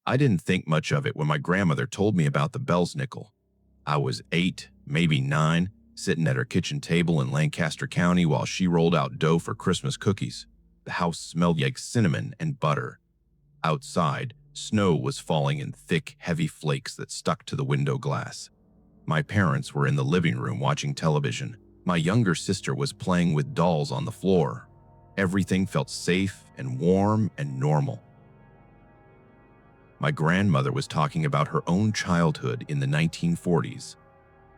I didn't think much of it when my grandmother told me about the Belsnickel. I was 8, maybe 9, sitting at her kitchen table in Lancaster County while she rolled out dough for Christmas cookies. The house smelled like cinnamon and butter. Outside, snow was falling in thick, heavy flakes that stuck to the window glass. My parents were in the living room watching television. My younger sister was playing with dolls on the floor. Everything felt safe and warm and normal. My grandmother was talking about her own childhood in the 1940s.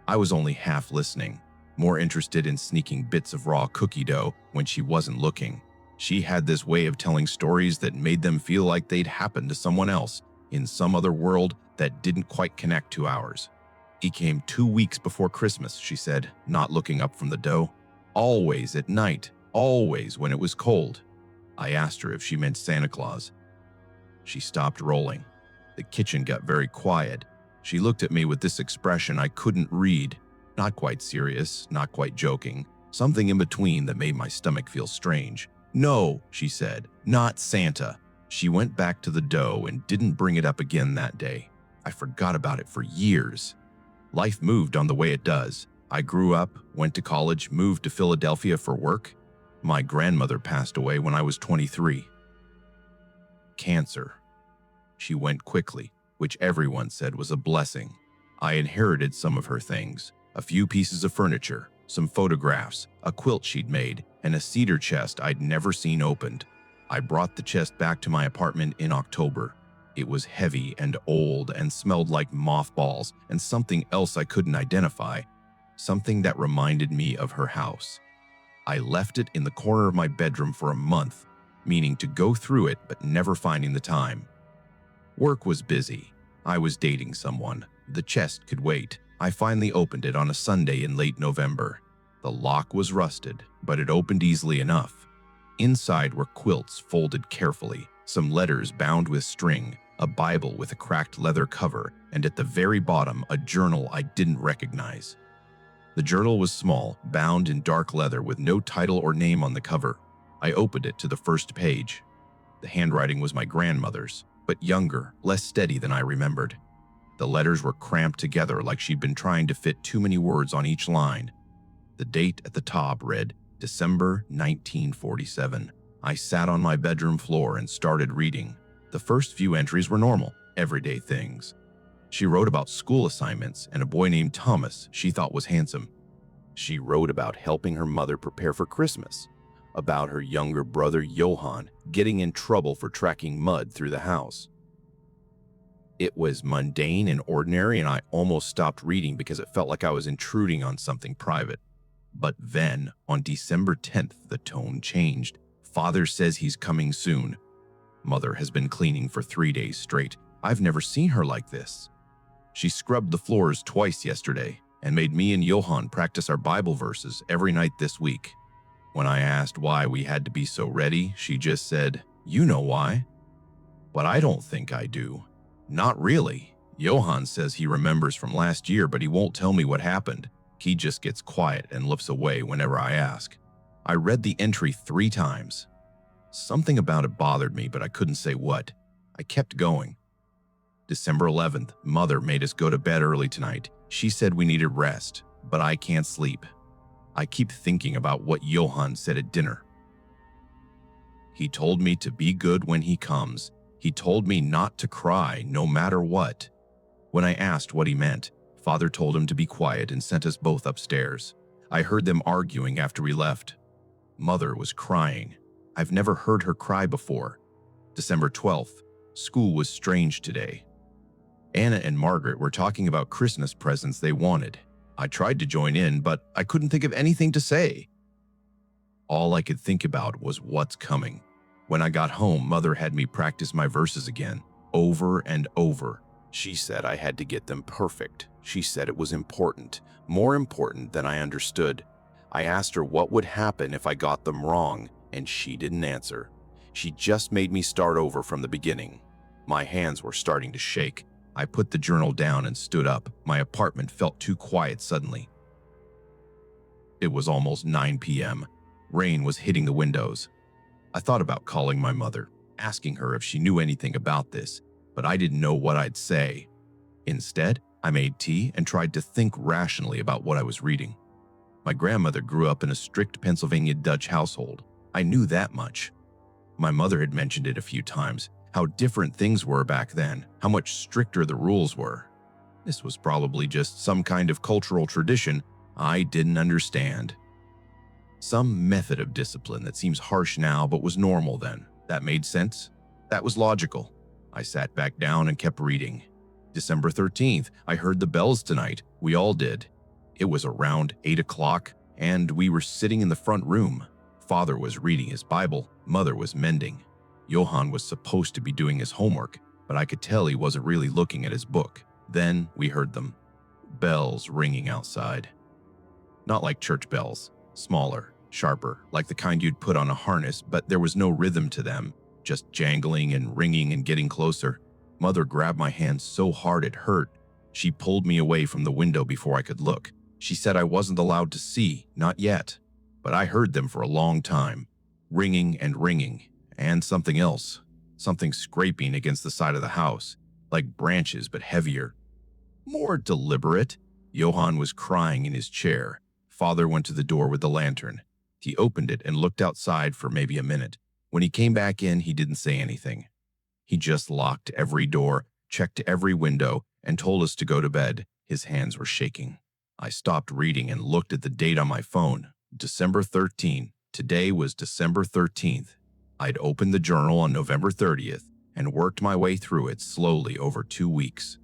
I was only half listening, more interested in sneaking bits of raw cookie dough when she wasn't looking. She had this way of telling stories that made them feel like they'd happened to someone else in some other world that didn't quite connect to ours. "He came 2 weeks before Christmas," she said, not looking up from the dough. "Always at night, always when it was cold." I asked her if she meant Santa Claus. She stopped rolling. The kitchen got very quiet. She looked at me with this expression I couldn't read, not quite serious, not quite joking, something in between that made my stomach feel strange. "No," she said, "not Santa." She went back to the dough and didn't bring it up again that day. I forgot about it for years. Life moved on the way it does. I grew up, went to college, moved to Philadelphia for work. My grandmother passed away when I was 23. Cancer. She went quickly, which everyone said was a blessing. I inherited some of her things, a few pieces of furniture, some photographs, a quilt she'd made, and a cedar chest I'd never seen opened. I brought the chest back to my apartment in October. It was heavy and old and smelled like mothballs and something else I couldn't identify, something that reminded me of her house. I left it in the corner of my bedroom for a month, meaning to go through it but never finding the time. Work was busy. I was dating someone. The chest could wait. I finally opened it on a Sunday in late November. The lock was rusted, but it opened easily enough. Inside were quilts folded carefully, some letters bound with string, a Bible with a cracked leather cover, and at the very bottom, a journal I didn't recognize. The journal was small, bound in dark leather with no title or name on the cover. I opened it to the first page. The handwriting was my grandmother's, but younger, less steady than I remembered. The letters were cramped together like she'd been trying to fit too many words on each line. The date at the top read December 1947. I sat on my bedroom floor and started reading. The first few entries were normal, everyday things. She wrote about school assignments and a boy named Thomas she thought was handsome. She wrote about helping her mother prepare for Christmas, about her younger brother Johann getting in trouble for tracking mud through the house. It was mundane and ordinary, and I almost stopped reading because it felt like I was intruding on something private. But then, on December 10th, the tone changed. "Father says he's coming soon. Mother has been cleaning for 3 days straight. I've never seen her like this. She scrubbed the floors twice yesterday and made me and Johann practice our Bible verses every night this week." When I asked why we had to be so ready, she just said, "You know why." But I don't think I do. Not really. Johann says he remembers from last year, but he won't tell me what happened. He just gets quiet and looks away whenever I ask. I read the entry 3 times. Something about it bothered me, but I couldn't say what. I kept going. December 11th, Mother made us go to bed early tonight. She said we needed rest, but I can't sleep. I keep thinking about what Johann said at dinner. He told me to be good when he comes. He told me not to cry no matter what. When I asked what he meant, Father told him to be quiet and sent us both upstairs. I heard them arguing after we left. Mother was crying. I've never heard her cry before. December 12th, school was strange today. Anna and Margaret were talking about Christmas presents they wanted. I tried to join in, but I couldn't think of anything to say. All I could think about was what's coming. When I got home, Mother had me practice my verses again, over and over. She said I had to get them perfect. She said it was important, more important than I understood. I asked her what would happen if I got them wrong, and she didn't answer. She just made me start over from the beginning. My hands were starting to shake. I put the journal down and stood up. My apartment felt too quiet suddenly. It was almost 9 p.m. Rain was hitting the windows. I thought about calling my mother, asking her if she knew anything about this. but I didn't know what I'd say. Instead, I made tea and tried to think rationally about what I was reading. My grandmother grew up in a strict Pennsylvania Dutch household. I knew that much. My mother had mentioned it a few times, how different things were back then, how much stricter the rules were. This was probably just some kind of cultural tradition I didn't understand. Some method of discipline that seems harsh now but was normal then. That made sense. That was logical. I sat back down and kept reading. December 13th, I heard the bells tonight. We all did. It was around 8 o'clock, and we were sitting in the front room. Father was reading his Bible, Mother was mending. Johann was supposed to be doing his homework, but I could tell he wasn't really looking at his book. Then we heard them. Bells ringing outside. Not like church bells, smaller, sharper, like the kind you'd put on a harness, but there was no rhythm to them, just jangling and ringing and getting closer. Mother grabbed my hand so hard it hurt. She pulled me away from the window before I could look. She said I wasn't allowed to see, not yet. But I heard them for a long time, ringing and something else, something scraping against the side of the house, like branches but heavier. More deliberate. Johann was crying in his chair. Father went to the door with the lantern. He opened it and looked outside for maybe a minute. When he came back in, he didn't say anything. He just locked every door, checked every window, and told us to go to bed. His hands were shaking. I stopped reading and looked at the date on my phone. December 13. Today was December 13th. I'd opened the journal on November 30th and worked my way through it slowly over 2 weeks.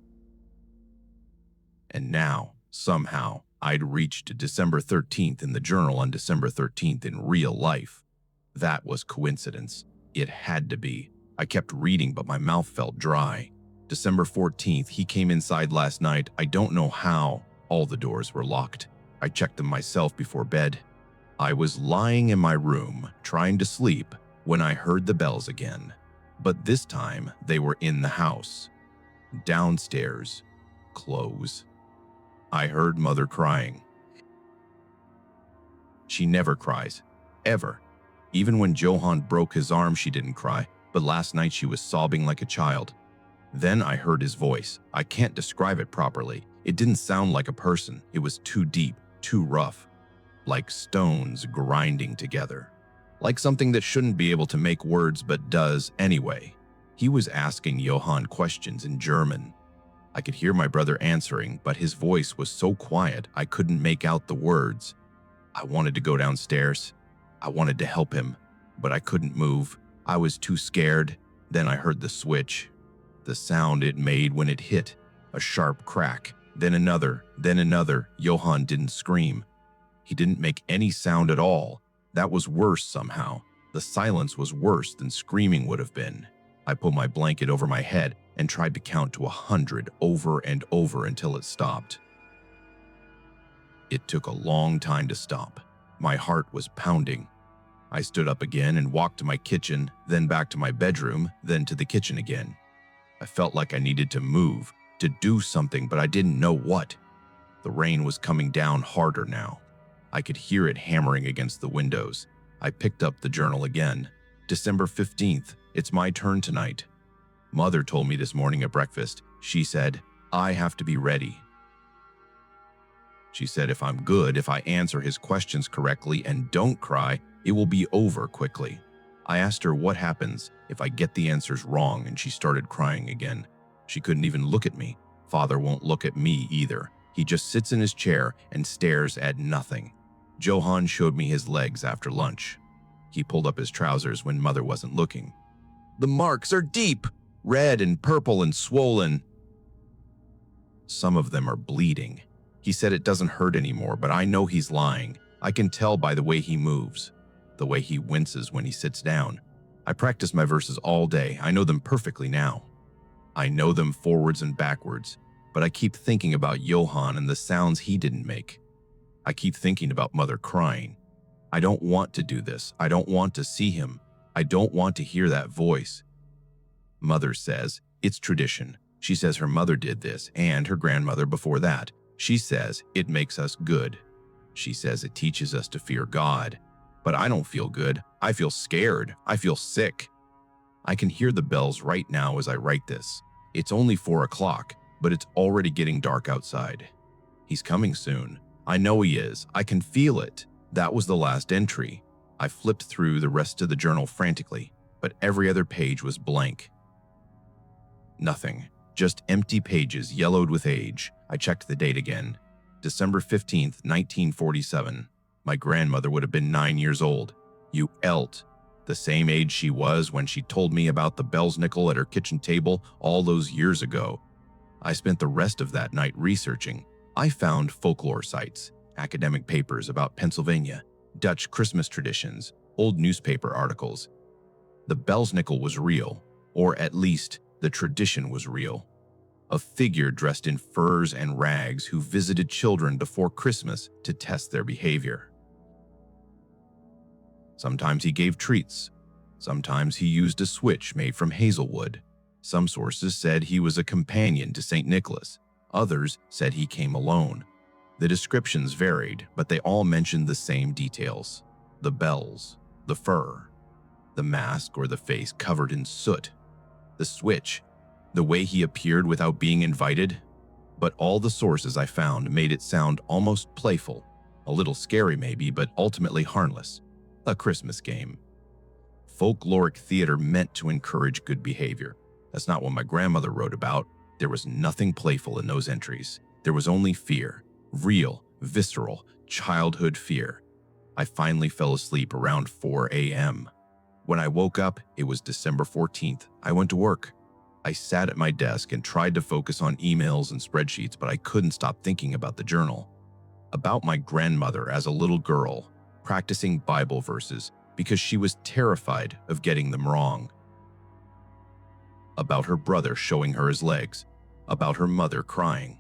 And now, somehow, I'd reached December 13th in the journal on December 13th in real life. That was coincidence. It had to be. I kept reading, but my mouth felt dry. December 14th, he came inside last night. I don't know how. All the doors were locked. I checked them myself before bed. I was lying in my room, trying to sleep, when I heard the bells again. But this time, they were in the house. Downstairs. Close. I heard Mother crying. She never cries. Ever. Even when Johann broke his arm, she didn't cry, but last night she was sobbing like a child. Then I heard his voice. I can't describe it properly. It didn't sound like a person. It was too deep, too rough. Like stones grinding together. Like something that shouldn't be able to make words but does anyway. He was asking Johann questions in German. I could hear my brother answering, but his voice was so quiet I couldn't make out the words. I wanted to go downstairs. I wanted to help him, but I couldn't move. I was too scared. Then I heard the switch. The sound it made when it hit. A sharp crack. Then another. Johann didn't scream. He didn't make any sound at all. That was worse somehow. The silence was worse than screaming would have been. I put my blanket over my head and tried to count to 100 over and over until it stopped. It took a long time to stop. My heart was pounding. I stood up again and walked to my kitchen, then back to my bedroom, then to the kitchen again. I felt like I needed to move, to do something, but I didn't know what. The rain was coming down harder now. I could hear it hammering against the windows. I picked up the journal again. December 15th, it's my turn tonight. Mother told me this morning at breakfast. She said, I have to be ready. She said if I'm good, if I answer his questions correctly and don't cry, it will be over quickly. I asked her what happens if I get the answers wrong, and she started crying again. She couldn't even look at me. Father won't look at me either. He just sits in his chair and stares at nothing. Johann showed me his legs after lunch. He pulled up his trousers when Mother wasn't looking. The marks are deep, red and purple and swollen. Some of them are bleeding. He said it doesn't hurt anymore, but I know he's lying. I can tell by the way he moves, the way he winces when he sits down. I practice my verses all day. I know them perfectly now. I know them forwards and backwards, but I keep thinking about Johann and the sounds he didn't make. I keep thinking about Mother crying. I don't want to do this. I don't want to see him. I don't want to hear that voice. Mother says it's tradition. She says her mother did this and her grandmother before that. She says it makes us good. She says it teaches us to fear God. But I don't feel good. I feel scared. I feel sick. I can hear the bells right now as I write this. It's only 4 o'clock, but it's already getting dark outside. He's coming soon. I know he is. I can feel it. That was the last entry. I flipped through the rest of the journal frantically, but every other page was blank. Nothing. Just empty pages yellowed with age. I checked the date again. December 15th, 1947. My grandmother would have been 9 years old. You elt. The same age she was when she told me about the Belsnickel at her kitchen table all those years ago. I spent the rest of that night researching. I found folklore sites, academic papers about Pennsylvania, Dutch Christmas traditions, old newspaper articles. The Belsnickel was real, or at least the tradition was real. A figure dressed in furs and rags who visited children before Christmas to test their behavior. Sometimes he gave treats. Sometimes he used a switch made from hazelwood. Some sources said he was a companion to St. Nicholas. Others said he came alone. The descriptions varied, but they all mentioned the same details. The bells, the fur, the mask or the face covered in soot, the switch, the way he appeared without being invited. But all the sources I found made it sound almost playful, a little scary maybe, but ultimately harmless. A Christmas game. Folkloric theater meant to encourage good behavior. That's not what my grandmother wrote about. There was nothing playful in those entries. There was only fear. Real, visceral, childhood fear. I finally fell asleep around 4 a.m. When I woke up, it was December 14th. I went to work. I sat at my desk and tried to focus on emails and spreadsheets, but I couldn't stop thinking about the journal. About my grandmother as a little girl, practicing Bible verses because she was terrified of getting them wrong. About her brother showing her his legs. About her mother crying.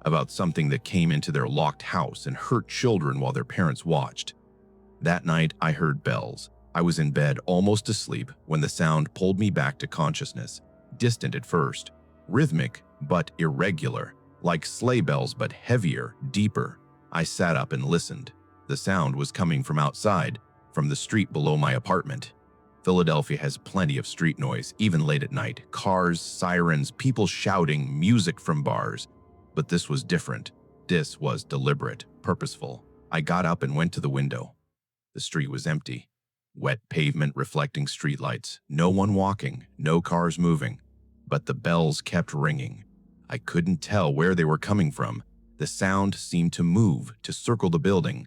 About something that came into their locked house and hurt children while their parents watched. That night, I heard bells. I was in bed, almost asleep, when the sound pulled me back to consciousness. Distant at first, rhythmic but irregular, like sleigh bells but heavier, deeper. I sat up and listened. The sound was coming from outside, from the street below my apartment. Philadelphia has plenty of street noise, even late at night. Cars, sirens, people shouting, music from bars. But this was different. This was deliberate, purposeful. I got up and went to the window. The street was empty. Wet pavement reflecting streetlights. No one walking, no cars moving. But the bells kept ringing. I couldn't tell where they were coming from. The sound seemed to move, to circle the building.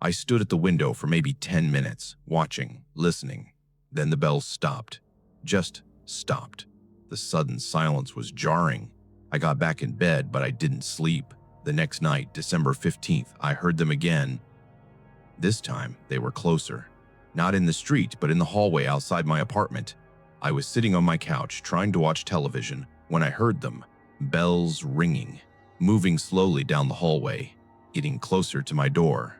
I stood at the window for maybe 10 minutes, watching, listening. Then the bells stopped. Just stopped. The sudden silence was jarring. I got back in bed, but I didn't sleep. The next night, December 15th, I heard them again. This time, they were closer. Not in the street, but in the hallway outside my apartment. I was sitting on my couch, trying to watch television, when I heard them. Bells ringing, moving slowly down the hallway, getting closer to my door.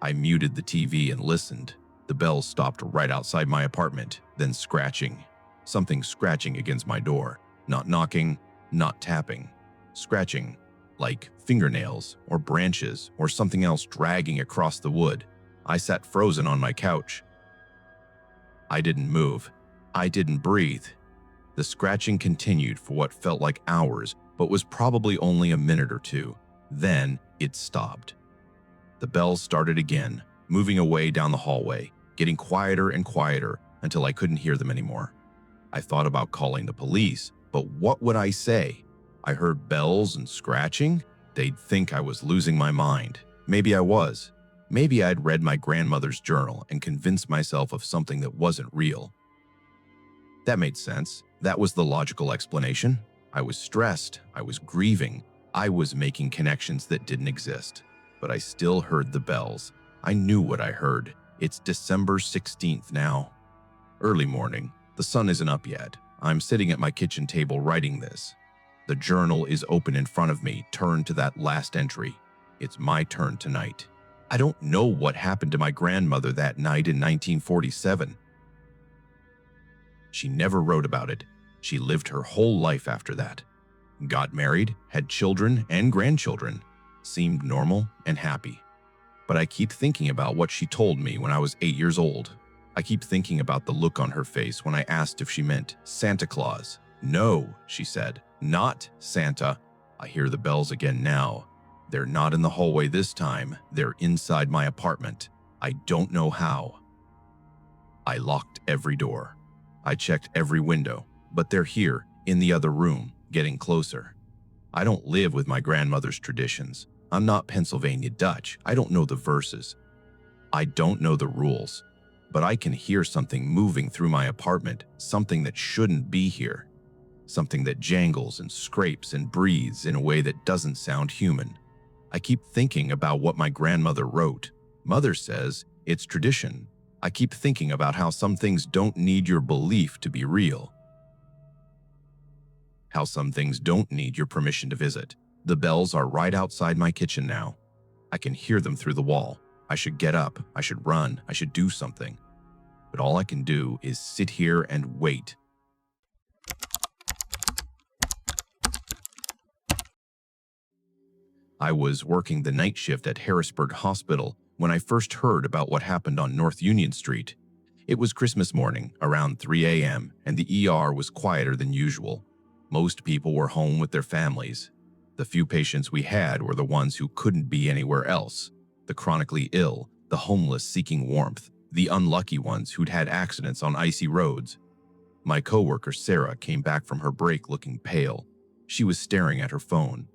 I muted the TV and listened. The bells stopped right outside my apartment, then scratching. Something scratching against my door. Not knocking, not tapping. Scratching, like fingernails or branches or something else dragging across the wood. I sat frozen on my couch. I didn't move. I didn't breathe. The scratching continued for what felt like hours, but was probably only a minute or two. Then it stopped. The bells started again, moving away down the hallway, getting quieter and quieter until I couldn't hear them anymore. I thought about calling the police, but what would I say? I heard bells and scratching? They'd think I was losing my mind. Maybe I was. Maybe I'd read my grandmother's journal and convinced myself of something that wasn't real. That made sense. That was the logical explanation. I was stressed. I was grieving. I was making connections that didn't exist. But I still heard the bells. I knew what I heard. It's December 16th now. Early morning. The sun isn't up yet. I'm sitting at my kitchen table writing this. The journal is open in front of me, turned to that last entry. It's my turn tonight. I don't know what happened to my grandmother that night in 1947. She never wrote about it. She lived her whole life after that. Got married, had children and grandchildren. Seemed normal and happy. But I keep thinking about what she told me when I was 8 years old. I keep thinking about the look on her face when I asked if she meant Santa Claus, "No," she said, "not Santa." I hear the bells again now. They're not in the hallway this time. They're inside my apartment. I don't know how. I locked every door. I checked every window, but they're here, in the other room, getting closer. I don't live with my grandmother's traditions. I'm not Pennsylvania Dutch. I don't know the verses. I don't know the rules. But I can hear something moving through my apartment, something that shouldn't be here. Something that jangles and scrapes and breathes in a way that doesn't sound human. I keep thinking about what my grandmother wrote. Mother says it's tradition. I keep thinking about how some things don't need your belief to be real. How some things don't need your permission to visit. The bells are right outside my kitchen now. I can hear them through the wall. I should get up. I should run. I should do something. But all I can do is sit here and wait. I was working the night shift at Harrisburg Hospital when I first heard about what happened on North Union Street. It was Christmas morning, around 3 a.m., and the ER was quieter than usual. Most people were home with their families. The few patients we had were the ones who couldn't be anywhere else. The chronically ill, the homeless seeking warmth, the unlucky ones who'd had accidents on icy roads. My coworker Sarah came back from her break looking pale. She was staring at her phone.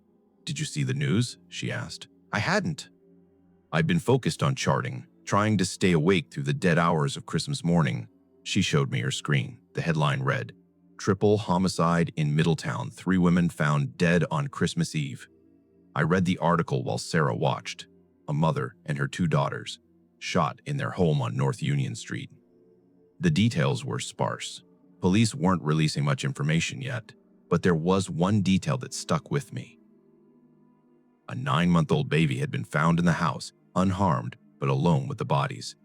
"Did you see the news?" she asked. "I hadn't." I'd been focused on charting, trying to stay awake through the dead hours of Christmas morning. She showed me her screen. The headline read, "Triple homicide in Middletown, 3 women found dead on Christmas Eve." I read the article while Sarah watched. A mother and her 2 daughters, shot in their home on North Union Street. The details were sparse. Police weren't releasing much information yet, but there was one detail that stuck with me. A 9-month-old baby had been found in the house, unharmed, but alone with the bodies.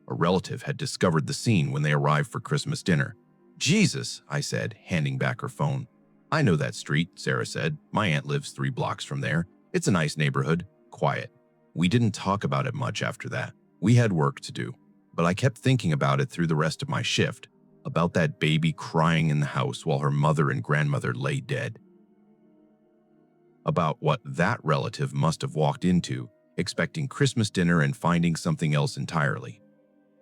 A relative had discovered the scene when they arrived for Christmas dinner. "Jesus," I said, handing back her phone. "I know that street," Sarah said. "My aunt lives 3 blocks from there. It's a nice neighborhood, quiet." We didn't talk about it much after that. We had work to do, but I kept thinking about it through the rest of my shift, about that baby crying in the house while her mother and grandmother lay dead. About what that relative must have walked into, expecting Christmas dinner and finding something else entirely.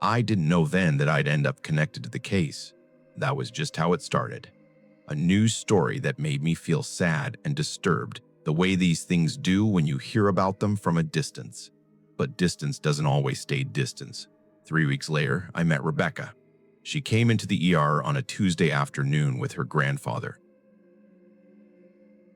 I didn't know then that I'd end up connected to the case. That was just how it started. A news story that made me feel sad and disturbed, the way these things do when you hear about them from a distance. But distance doesn't always stay distance. 3 weeks later, I met Rebecca. She came into the ER on a Tuesday afternoon with her grandfather.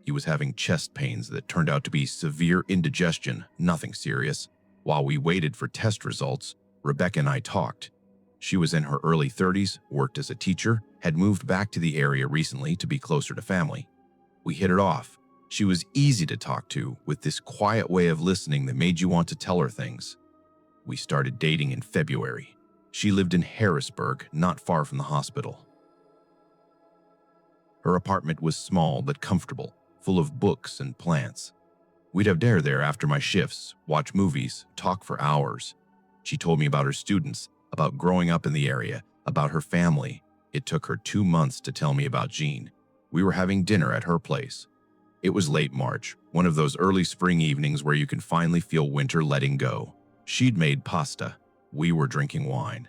He was having chest pains that turned out to be severe indigestion, nothing serious. While we waited for test results, Rebecca and I talked. She was in her early 30s, worked as a teacher, had moved back to the area recently to be closer to family. We hit it off. She was easy to talk to, with this quiet way of listening that made you want to tell her things. We started dating in February. She lived in Harrisburg, not far from the hospital. Her apartment was small but comfortable, full of books and plants. We'd have dinner there after my shifts, watch movies, talk for hours. She told me about her students, about growing up in the area, about her family. It took her 2 months to tell me about Jean. We were having dinner at her place. It was late March, one of those early spring evenings where you can finally feel winter letting go. She'd made pasta. We were drinking wine.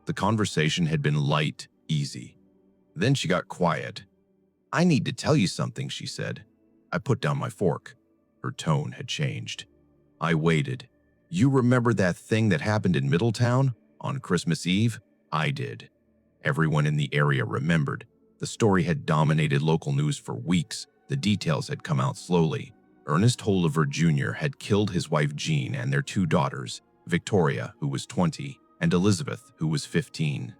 The conversation had been light, easy. Then she got quiet. "I need to tell you something," she said. I put down my fork. Her tone had changed. I waited. "You remember that thing that happened in Middletown on Christmas Eve?" I did. Everyone in the area remembered. The story had dominated local news for weeks. The details had come out slowly. Ernest Oliver Jr. had killed his wife Jean and their 2 daughters, Victoria, who was 20, and Elizabeth, who was 15.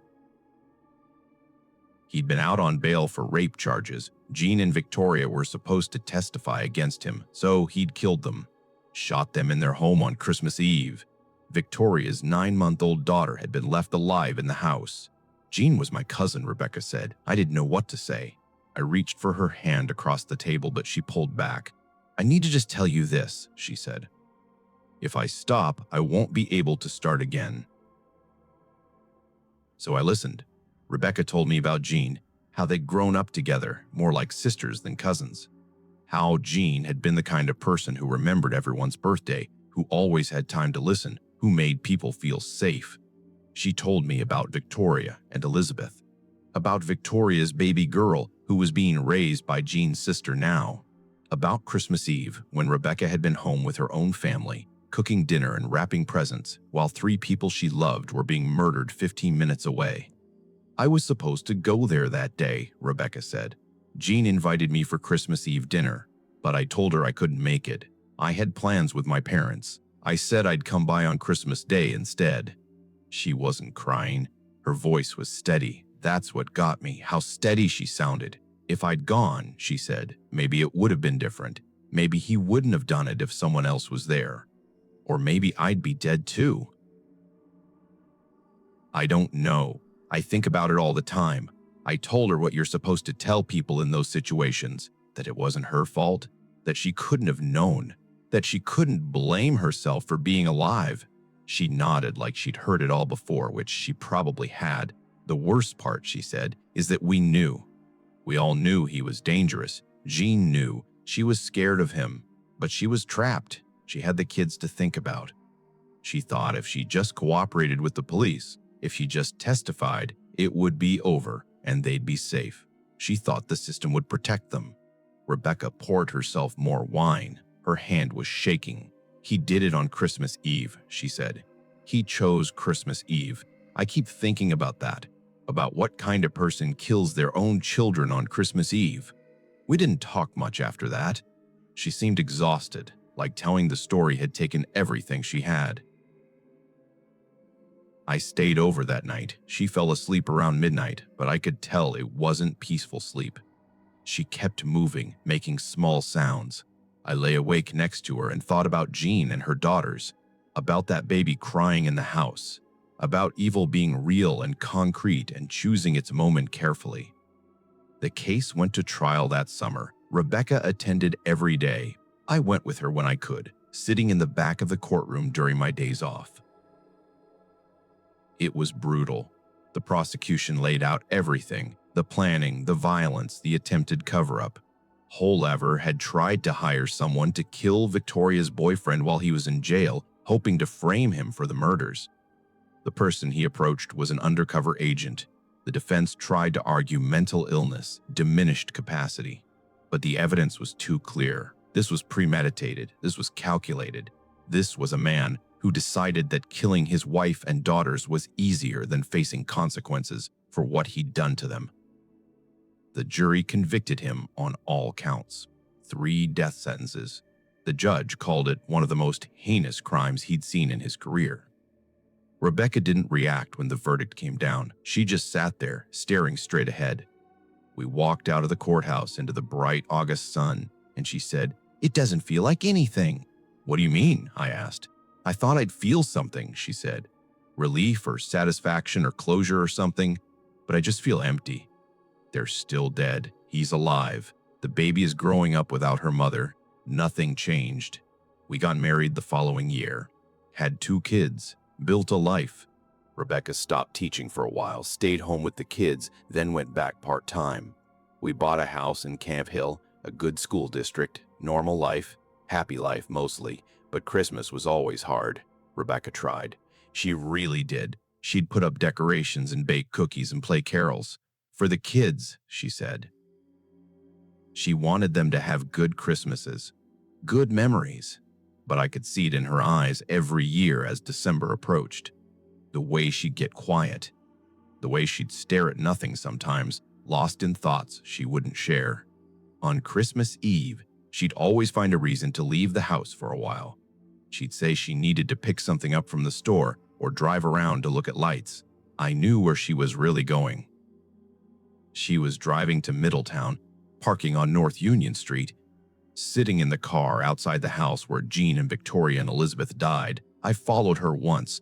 He'd been out on bail for rape charges. Jean and Victoria were supposed to testify against him, so he'd killed them. Shot them in their home on Christmas Eve. Victoria's 9-month-old daughter had been left alive in the house. Jean was my cousin, Rebecca said. I didn't know what to say. I reached for her hand across the table, but she pulled back. "I need to just tell you this," she said. "If I stop, I won't be able to start again." So I listened. Rebecca told me about Jean. how they'd grown up together, more like sisters than cousins. How Jean had been the kind of person who remembered everyone's birthday, who always had time to listen, who made people feel safe. She told me about Victoria and Elizabeth, about Victoria's baby girl who was being raised by Jean's sister now, about Christmas Eve when Rebecca had been home with her own family, cooking dinner and wrapping presents while 3 people she loved were being murdered 15 minutes away. I was supposed to go there that day, Rebecca said. Jean invited me for Christmas Eve dinner, but I told her I couldn't make it. I had plans with my parents. I said I'd come by on Christmas Day instead. She wasn't crying. Her voice was steady. That's what got me, how steady she sounded. If I'd gone, she said, maybe it would have been different. Maybe he wouldn't have done it if someone else was there. Or maybe I'd be dead too. I don't know. I think about it all the time. I told her what you're supposed to tell people in those situations, that it wasn't her fault, that she couldn't have known, that she couldn't blame herself for being alive. She nodded like she'd heard it all before, which she probably had. The worst part, she said, is that we knew. We all knew he was dangerous. Jean knew. She was scared of him, but she was trapped. She had the kids to think about. She thought if she just cooperated with the police, if she just testified, it would be over and they'd be safe. She thought the system would protect them. Rebecca poured herself more wine. Her hand was shaking. He did it on Christmas Eve, she said. He chose Christmas Eve. I keep thinking about that, about what kind of person kills their own children on Christmas Eve. We didn't talk much after that. She seemed exhausted, like telling the story had taken everything she had. I stayed over that night. She fell asleep around midnight, but I could tell it wasn't peaceful sleep. She kept moving, making small sounds. I lay awake next to her and thought about Jean and her daughters, about that baby crying in the house, about evil being real and concrete and choosing its moment carefully. The case went to trial that summer. Rebecca attended every day. I went with her when I could, sitting in the back of the courtroom during my days off. It was brutal. The prosecution laid out everything, the planning, the violence, the attempted cover-up. Holever had tried to hire someone to kill Victoria's boyfriend while he was in jail, hoping to frame him for the murders. The person he approached was an undercover agent. The defense tried to argue mental illness, diminished capacity. But the evidence was too clear. This was premeditated. This was calculated. This was a man who decided that killing his wife and daughters was easier than facing consequences for what he'd done to them. The jury convicted him on all counts. 3 death sentences. The judge called it one of the most heinous crimes he'd seen in his career. Rebecca didn't react when the verdict came down. She just sat there, staring straight ahead. We walked out of the courthouse into the bright August sun, and she said, "It doesn't feel like anything." "What do you mean?" I asked. "I thought I'd feel something," she said. "Relief or satisfaction or closure or something, but I just feel empty. They're still dead. He's alive. The baby is growing up without her mother. Nothing changed. We got married the following year, had 2 kids, built a life." Rebecca stopped teaching for a while, stayed home with the kids, then went back part-time. We bought a house in Camp Hill, a good school district, normal life, happy life mostly, but Christmas was always hard. Rebecca tried. She really did. She'd put up decorations and bake cookies and play carols. For the kids, she said. She wanted them to have good Christmases, good memories, but I could see it in her eyes every year as December approached. The way she'd get quiet, the way she'd stare at nothing sometimes, lost in thoughts she wouldn't share. On Christmas Eve, she'd always find a reason to leave the house for a while. She'd say she needed to pick something up from the store or drive around to look at lights. I knew where she was really going. She was driving to Middletown, parking on North Union Street. Sitting in the car outside the house where Jean and Victoria and Elizabeth died, I followed her once.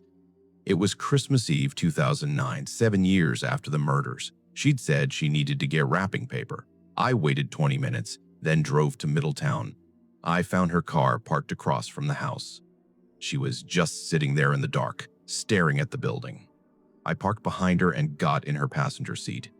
It was Christmas Eve 2009, 7 years after the murders. She'd said she needed to get wrapping paper. I waited 20 minutes, then drove to Middletown. I found her car parked across from the house. She was just sitting there in the dark, staring at the building. I parked behind her and got in her passenger seat.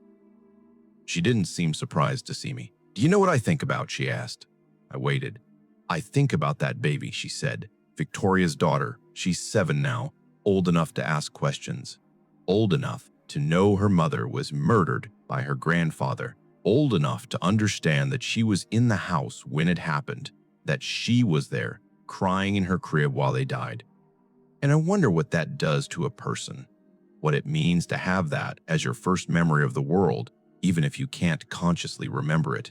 She didn't seem surprised to see me. "Do you know what I think about?" she asked. I waited. "I think about that baby," she said. "Victoria's daughter. She's 7 now, old enough to ask questions. Old enough to know her mother was murdered by her grandfather. Old enough to understand that she was in the house when it happened, that she was there, crying in her crib while they died. And I wonder what that does to a person, what it means to have that as your first memory of the world, even if you can't consciously remember it.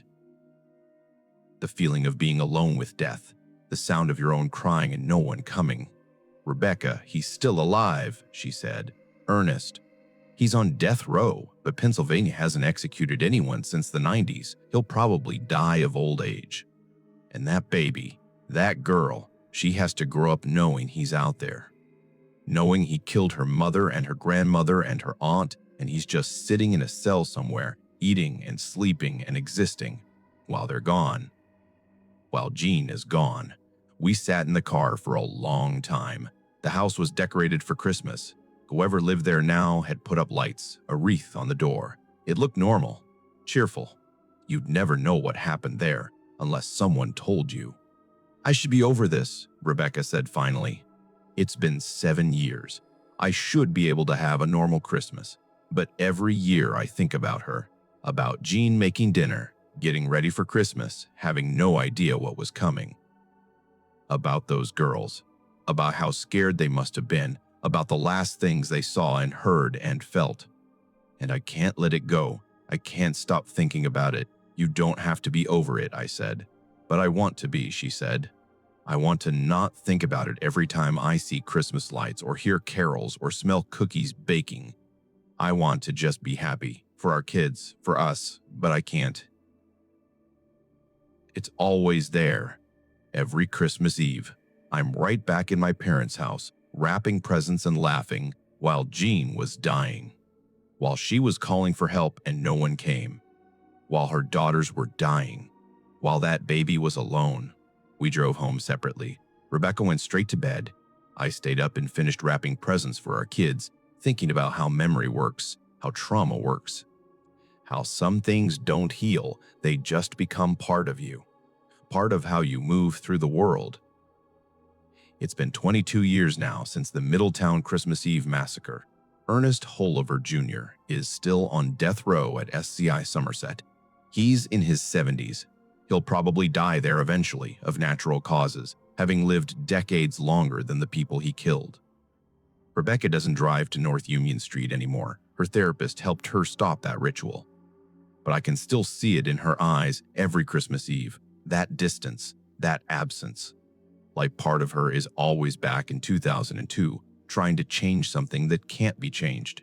The feeling of being alone with death, the sound of your own crying and no one coming. "Rebecca, he's still alive," she said. "Ernest. He's on death row, but Pennsylvania hasn't executed anyone since the 90s. He'll probably die of old age. And that baby, that girl, she has to grow up knowing he's out there. Knowing he killed her mother and her grandmother and her aunt, and he's just sitting in a cell somewhere, eating and sleeping and existing, while they're gone. While Jean is gone." We sat in the car for a long time. The house was decorated for Christmas. Whoever lived there now had put up lights, a wreath on the door. It looked normal, cheerful. You'd never know what happened there unless someone told you. "I should be over this," Rebecca said finally. "It's been 7 years. I should be able to have a normal Christmas. But every year I think about her, about Jean making dinner, getting ready for Christmas, having no idea what was coming. About those girls, about how scared they must have been, about the last things they saw and heard and felt. And I can't let it go. I can't stop thinking about it. "You don't have to be over it," I said. "But I want to be," she said. "I want to not think about it every time I see Christmas lights or hear carols or smell cookies baking. I want to just be happy, for our kids, for us, but I can't. It's always there. Every Christmas Eve, I'm right back in my parents' house, wrapping presents and laughing, while Jean was dying. While she was calling for help and no one came. While her daughters were dying. While that baby was alone." We drove home separately. Rebecca went straight to bed. I stayed up and finished wrapping presents for our kids, thinking about how memory works, how trauma works. How some things don't heal, they just become part of you. Part of how you move through the world. It's been 22 years now since the Middletown Christmas Eve Massacre. Ernest Holiver Jr. is still on death row at SCI Somerset. He's in his 70s. He'll probably die there eventually, of natural causes, having lived decades longer than the people he killed. Rebecca doesn't drive to North Union Street anymore. Her therapist helped her stop that ritual. But I can still see it in her eyes every Christmas Eve. That distance, that absence. Like part of her is always back in 2002, trying to change something that can't be changed.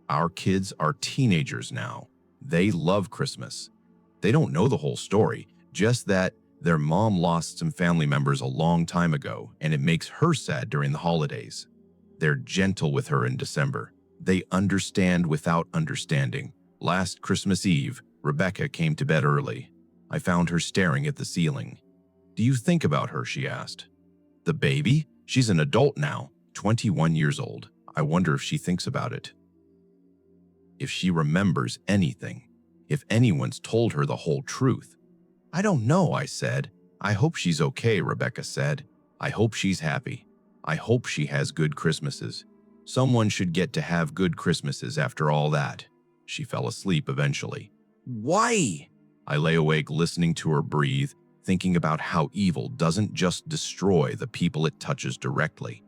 Our kids are teenagers now. They love Christmas. They don't know the whole story, just that their mom lost some family members a long time ago, and it makes her sad during the holidays. They're gentle with her in December. They understand without understanding. Last Christmas Eve, Rebecca came to bed early. I found her staring at the ceiling. "Do you think about her?" she asked. "The baby? She's an adult now, 21 years old. I wonder if she thinks about it. If she remembers anything. If anyone's told her the whole truth." "I don't know," I said. "I hope she's okay," Rebecca said. "I hope she's happy. I hope she has good Christmases. Someone should get to have good Christmases after all that." She fell asleep eventually. "Why?" I lay awake listening to her breathe, thinking about how evil doesn't just destroy the people it touches directly.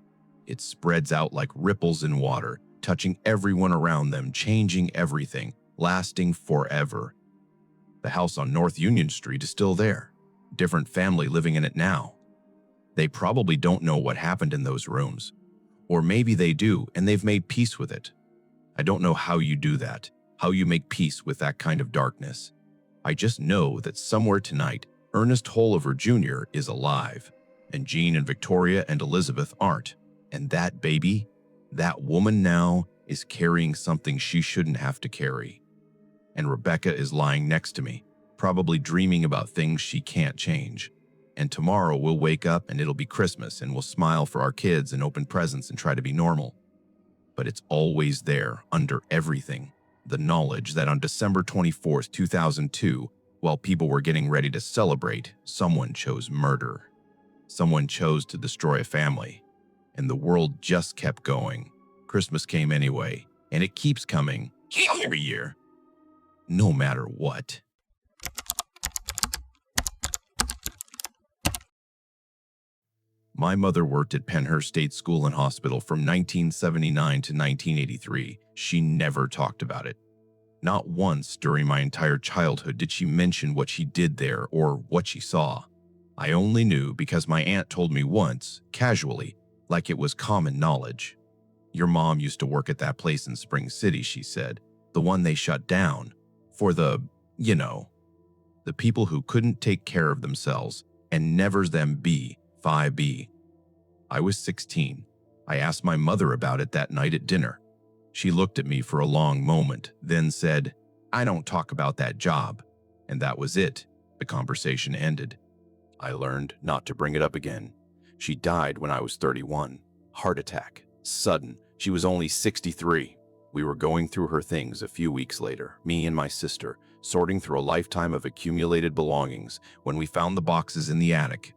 It spreads out like ripples in water, touching everyone around them, changing everything, lasting forever. The house on North Union Street is still there. Different family living in it now. They probably don't know what happened in those rooms. Or maybe they do, and they've made peace with it. I don't know how you do that, how you make peace with that kind of darkness. I just know that somewhere tonight, Ernest Holiver Jr. is alive, and Jean and Victoria and Elizabeth aren't. And that baby, that woman now, is carrying something she shouldn't have to carry. And Rebecca is lying next to me, probably dreaming about things she can't change. And tomorrow we'll wake up and it'll be Christmas and we'll smile for our kids and open presents and try to be normal. But it's always there, under everything. The knowledge that on December 24th, 2002, while people were getting ready to celebrate, someone chose murder. Someone chose to destroy a family. And the world just kept going. Christmas came anyway, and it keeps coming every year. No matter what. My mother worked at Pennhurst State School and Hospital from 1979 to 1983. She never talked about it. Not once during my entire childhood did she mention what she did there or what she saw. I only knew because my aunt told me once, casually, like it was common knowledge. Your mom used to work at that place in Spring City, she said. The one they shut down. For the people who couldn't take care of themselves and never them be 5B. I was 16. I asked my mother about it that night at dinner. She looked at me for a long moment, then said, "I don't talk about that job." And that was it. The conversation ended. I learned not to bring it up again. She died when I was 31. Heart attack. Sudden. She was only 63. We were going through her things a few weeks later, me and my sister, sorting through a lifetime of accumulated belongings when we found the boxes in the attic.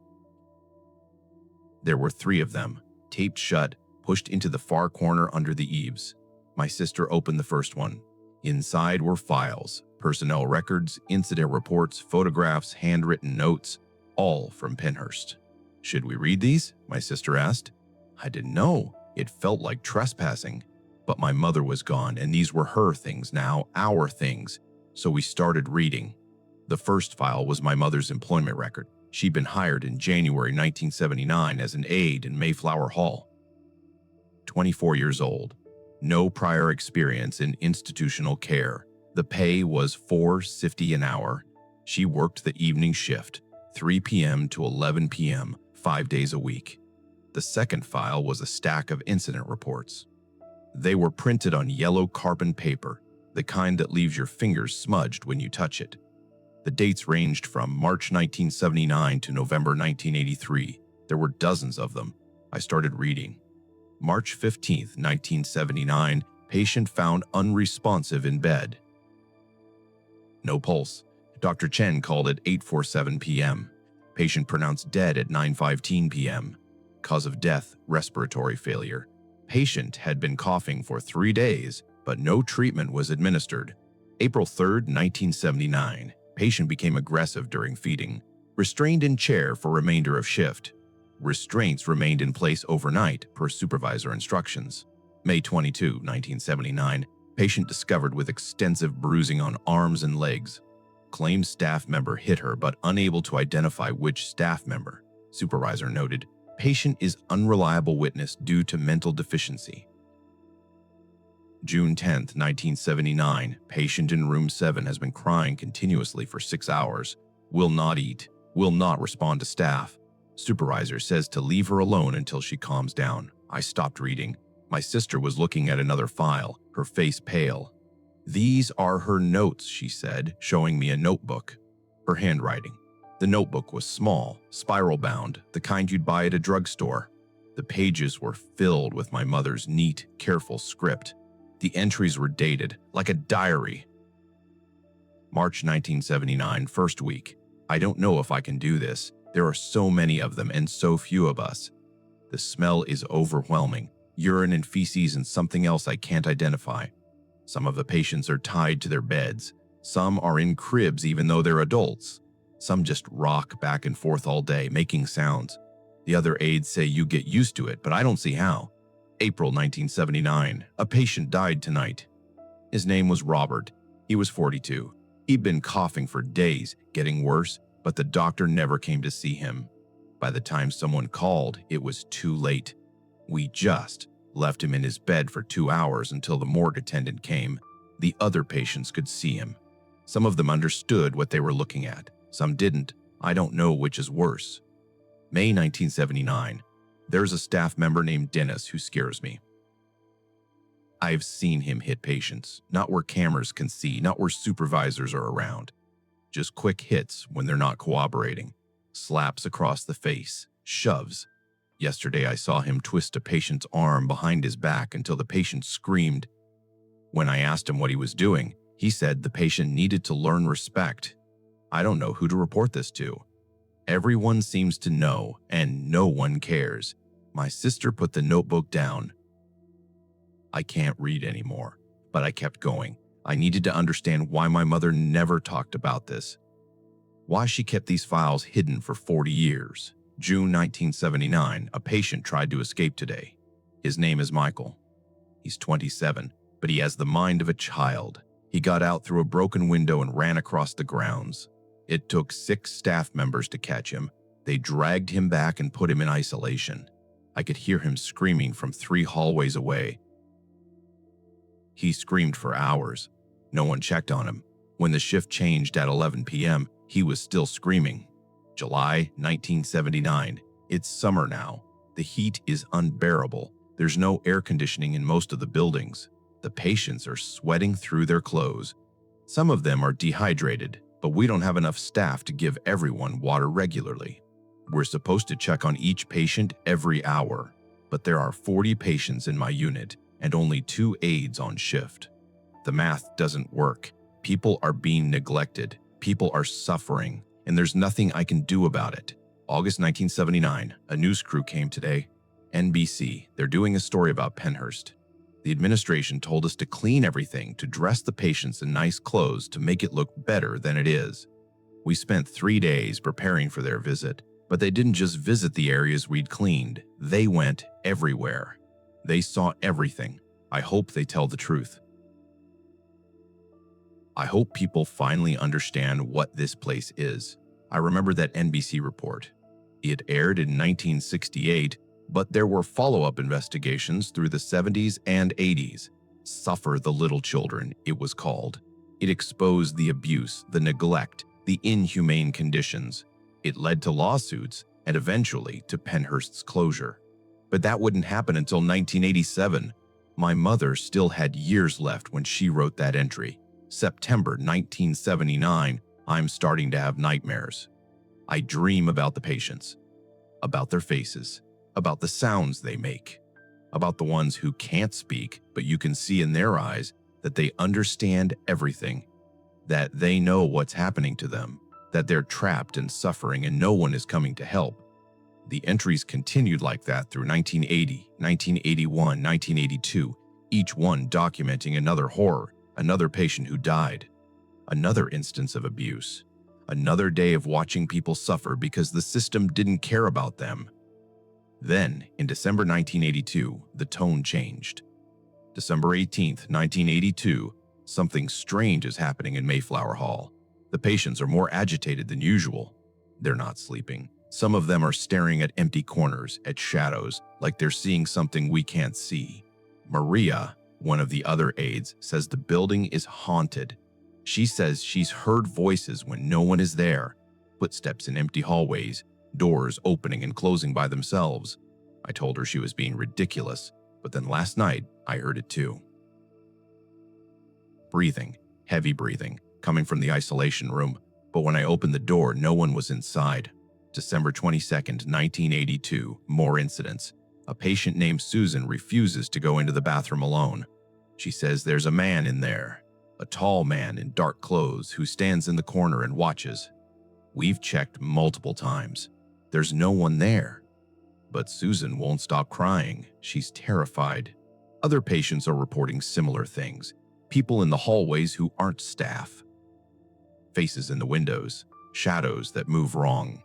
There were 3 of them, taped shut, pushed into the far corner under the eaves. My sister opened the first one. Inside were files, personnel records, incident reports, photographs, handwritten notes, all from Pennhurst. "Should we read these?" my sister asked. I didn't know. It felt like trespassing. But my mother was gone, and these were her things now, our things. So we started reading. The first file was my mother's employment record. She'd been hired in January 1979 as an aide in Mayflower Hall. 24 years old. No prior experience in institutional care. The pay was $4.50 an hour. She worked the evening shift, 3 p.m. to 11 p.m., 5 days a week. The second file was a stack of incident reports. They were printed on yellow carbon paper, the kind that leaves your fingers smudged when you touch it. The dates ranged from March 1979 to November 1983. There were dozens of them. I started reading. March 15, 1979, patient found unresponsive in bed. No pulse. Dr. Chen called at 8:47 p.m. Patient pronounced dead at 9:15 p.m. Cause of death, respiratory failure. Patient had been coughing for 3 days, but no treatment was administered. April 3, 1979. Patient became aggressive during feeding. Restrained in chair for remainder of shift. Restraints remained in place overnight per supervisor instructions. May 22, 1979. Patient discovered with extensive bruising on arms and legs. Claimed staff member hit her but unable to identify which staff member. Supervisor noted, patient is unreliable witness due to mental deficiency. June 10, 1979. Patient in room 7 has been crying continuously for 6 hours. Will not eat. Will not respond to staff. Supervisor says to leave her alone until she calms down. I stopped reading. My sister was looking at another file, her face pale. "These are her notes," she said, showing me a notebook. Her handwriting. The notebook was small, spiral-bound, the kind you'd buy at a drugstore. The pages were filled with my mother's neat, careful script. The entries were dated, like a diary. March 1979, first week. I don't know if I can do this. There are so many of them and so few of us. The smell is overwhelming. Urine and feces and something else I can't identify. Some of the patients are tied to their beds. Some are in cribs even though they're adults. Some just rock back and forth all day, making sounds. The other aides say you get used to it, but I don't see how. April 1979. A patient died tonight. His name was Robert. He was 42. He'd been coughing for days, getting worse, but the doctor never came to see him. By the time someone called, it was too late. We just left him in his bed for 2 hours until the morgue attendant came. The other patients could see him. Some of them understood what they were looking at. Some didn't. I don't know which is worse. May 1979. There's a staff member named Dennis who scares me. I've seen him hit patients, not where cameras can see, not where supervisors are around. Just quick hits when they're not cooperating. Slaps across the face, shoves. Yesterday I saw him twist a patient's arm behind his back until the patient screamed. When I asked him what he was doing, he said the patient needed to learn respect. I don't know who to report this to. Everyone seems to know, and no one cares. My sister put the notebook down. I can't read anymore, but I kept going. I needed to understand why my mother never talked about this. Why she kept these files hidden for 40 years. June 1979, a patient tried to escape today. His name is Michael. He's 27, but he has the mind of a child. He got out through a broken window and ran across the grounds. It took 6 staff members to catch him. They dragged him back and put him in isolation. I could hear him screaming from 3 hallways away. He screamed for hours. No one checked on him. When the shift changed at 11 p.m., he was still screaming. July 1979. It's summer now. The heat is unbearable. There's no air conditioning in most of the buildings. The patients are sweating through their clothes. Some of them are dehydrated, but we don't have enough staff to give everyone water regularly. We're supposed to check on each patient every hour, but there are 40 patients in my unit and only 2 aides on shift. The math doesn't work. People are being neglected. People are suffering, and there's nothing I can do about it. August 1979, a news crew came today. NBC, they're doing a story about Pennhurst. The administration told us to clean everything, to dress the patients in nice clothes to make it look better than it is. We spent 3 days preparing for their visit, but they didn't just visit the areas we'd cleaned. They went everywhere. They saw everything. I hope they tell the truth. I hope people finally understand what this place is. I remember that NBC report. It aired in 1968, but there were follow-up investigations through the 70s and 80s. Suffer the Little Children, it was called. It exposed the abuse, the neglect, the inhumane conditions. It led to lawsuits and eventually to Pennhurst's closure. But that wouldn't happen until 1987. My mother still had years left when she wrote that entry. September 1979, I'm starting to have nightmares. I dream about the patients, about their faces, about the sounds they make, about the ones who can't speak, but you can see in their eyes that they understand everything, that they know what's happening to them, that they're trapped and suffering and no one is coming to help. The entries continued like that through 1980, 1981, 1982, each one documenting another horror, another patient who died, another instance of abuse, another day of watching people suffer because the system didn't care about them. Then, in December 1982, the tone changed. December 18th, 1982, something strange is happening in Mayflower Hall. The patients are more agitated than usual. They're not sleeping. Some of them are staring at empty corners, at shadows, like they're seeing something we can't see. Maria, one of the other aides, says the building is haunted. She says she's heard voices when no one is there, footsteps in empty hallways, doors opening and closing by themselves. I told her she was being ridiculous, but then last night I heard it too. Breathing, heavy breathing, coming from the isolation room, but when I opened the door, no one was inside. December 22nd, 1982, more incidents. A patient named Susan refuses to go into the bathroom alone. She says there's a man in there, a tall man in dark clothes who stands in the corner and watches. We've checked multiple times. There's no one there. But Susan won't stop crying. She's terrified. Other patients are reporting similar things. People in the hallways who aren't staff. Faces in the windows. Shadows that move wrong.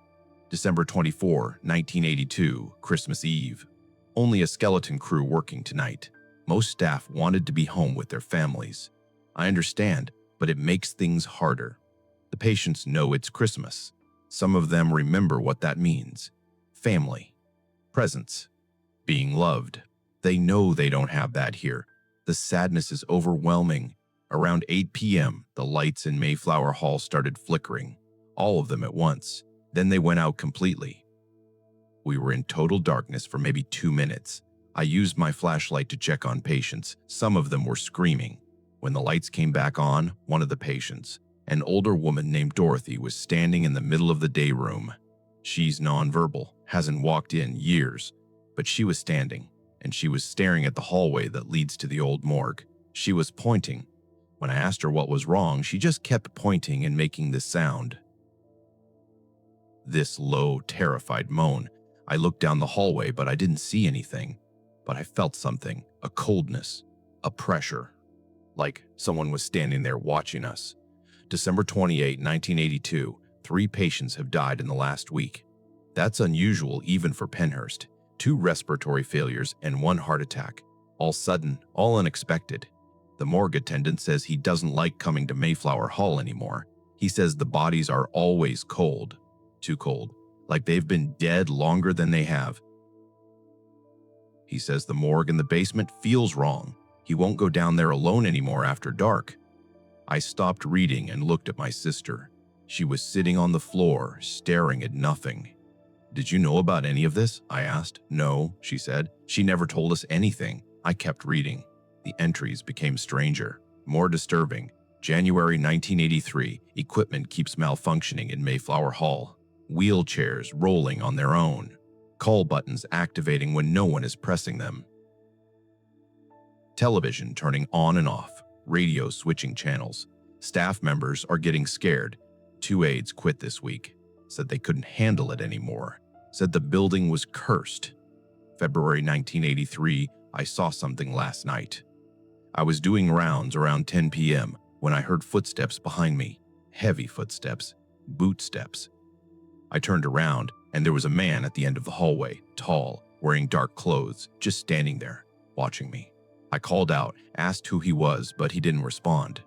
December 24, 1982, Christmas Eve. Only a skeleton crew working tonight. Most staff wanted to be home with their families. I understand, but it makes things harder. The patients know it's Christmas. Some of them remember what that means. Family. Presents. Being loved. They know they don't have that here. The sadness is overwhelming. Around 8 p.m., the lights in Mayflower Hall started flickering. All of them at once. Then they went out completely. We were in total darkness for maybe 2 minutes. I used my flashlight to check on patients. Some of them were screaming. When the lights came back on, one of the patients, an older woman named Dorothy, was standing in the middle of the day room. She's nonverbal, hasn't walked in years, but she was standing, and she was staring at the hallway that leads to the old morgue. She was pointing. When I asked her what was wrong, she just kept pointing and making this sound. This low, terrified moan. I looked down the hallway, but I didn't see anything. But I felt something, a coldness, a pressure, like someone was standing there watching us. December 28, 1982, 3 patients have died in the last week. That's unusual even for Pennhurst. 2 respiratory failures and 1 heart attack. All sudden, all unexpected. The morgue attendant says he doesn't like coming to Mayflower Hall anymore. He says the bodies are always cold. Too cold. Like they've been dead longer than they have. He says the morgue in the basement feels wrong. He won't go down there alone anymore after dark. I stopped reading and looked at my sister. She was sitting on the floor, staring at nothing. "Did you know about any of this?" I asked. "No," she said. "She never told us anything." I kept reading. The entries became stranger, more disturbing. January 1983, equipment keeps malfunctioning in Mayflower Hall. Wheelchairs rolling on their own. Call buttons activating when no one is pressing them. Television turning on and off. Radio switching channels. Staff members are getting scared. 2 aides quit this week. Said they couldn't handle it anymore. Said the building was cursed. February 1983, I saw something last night. I was doing rounds around 10 p.m. when I heard footsteps behind me. Heavy footsteps. Boot steps. I turned around and there was a man at the end of the hallway, tall, wearing dark clothes, just standing there, watching me. I called out, asked who he was, but he didn't respond.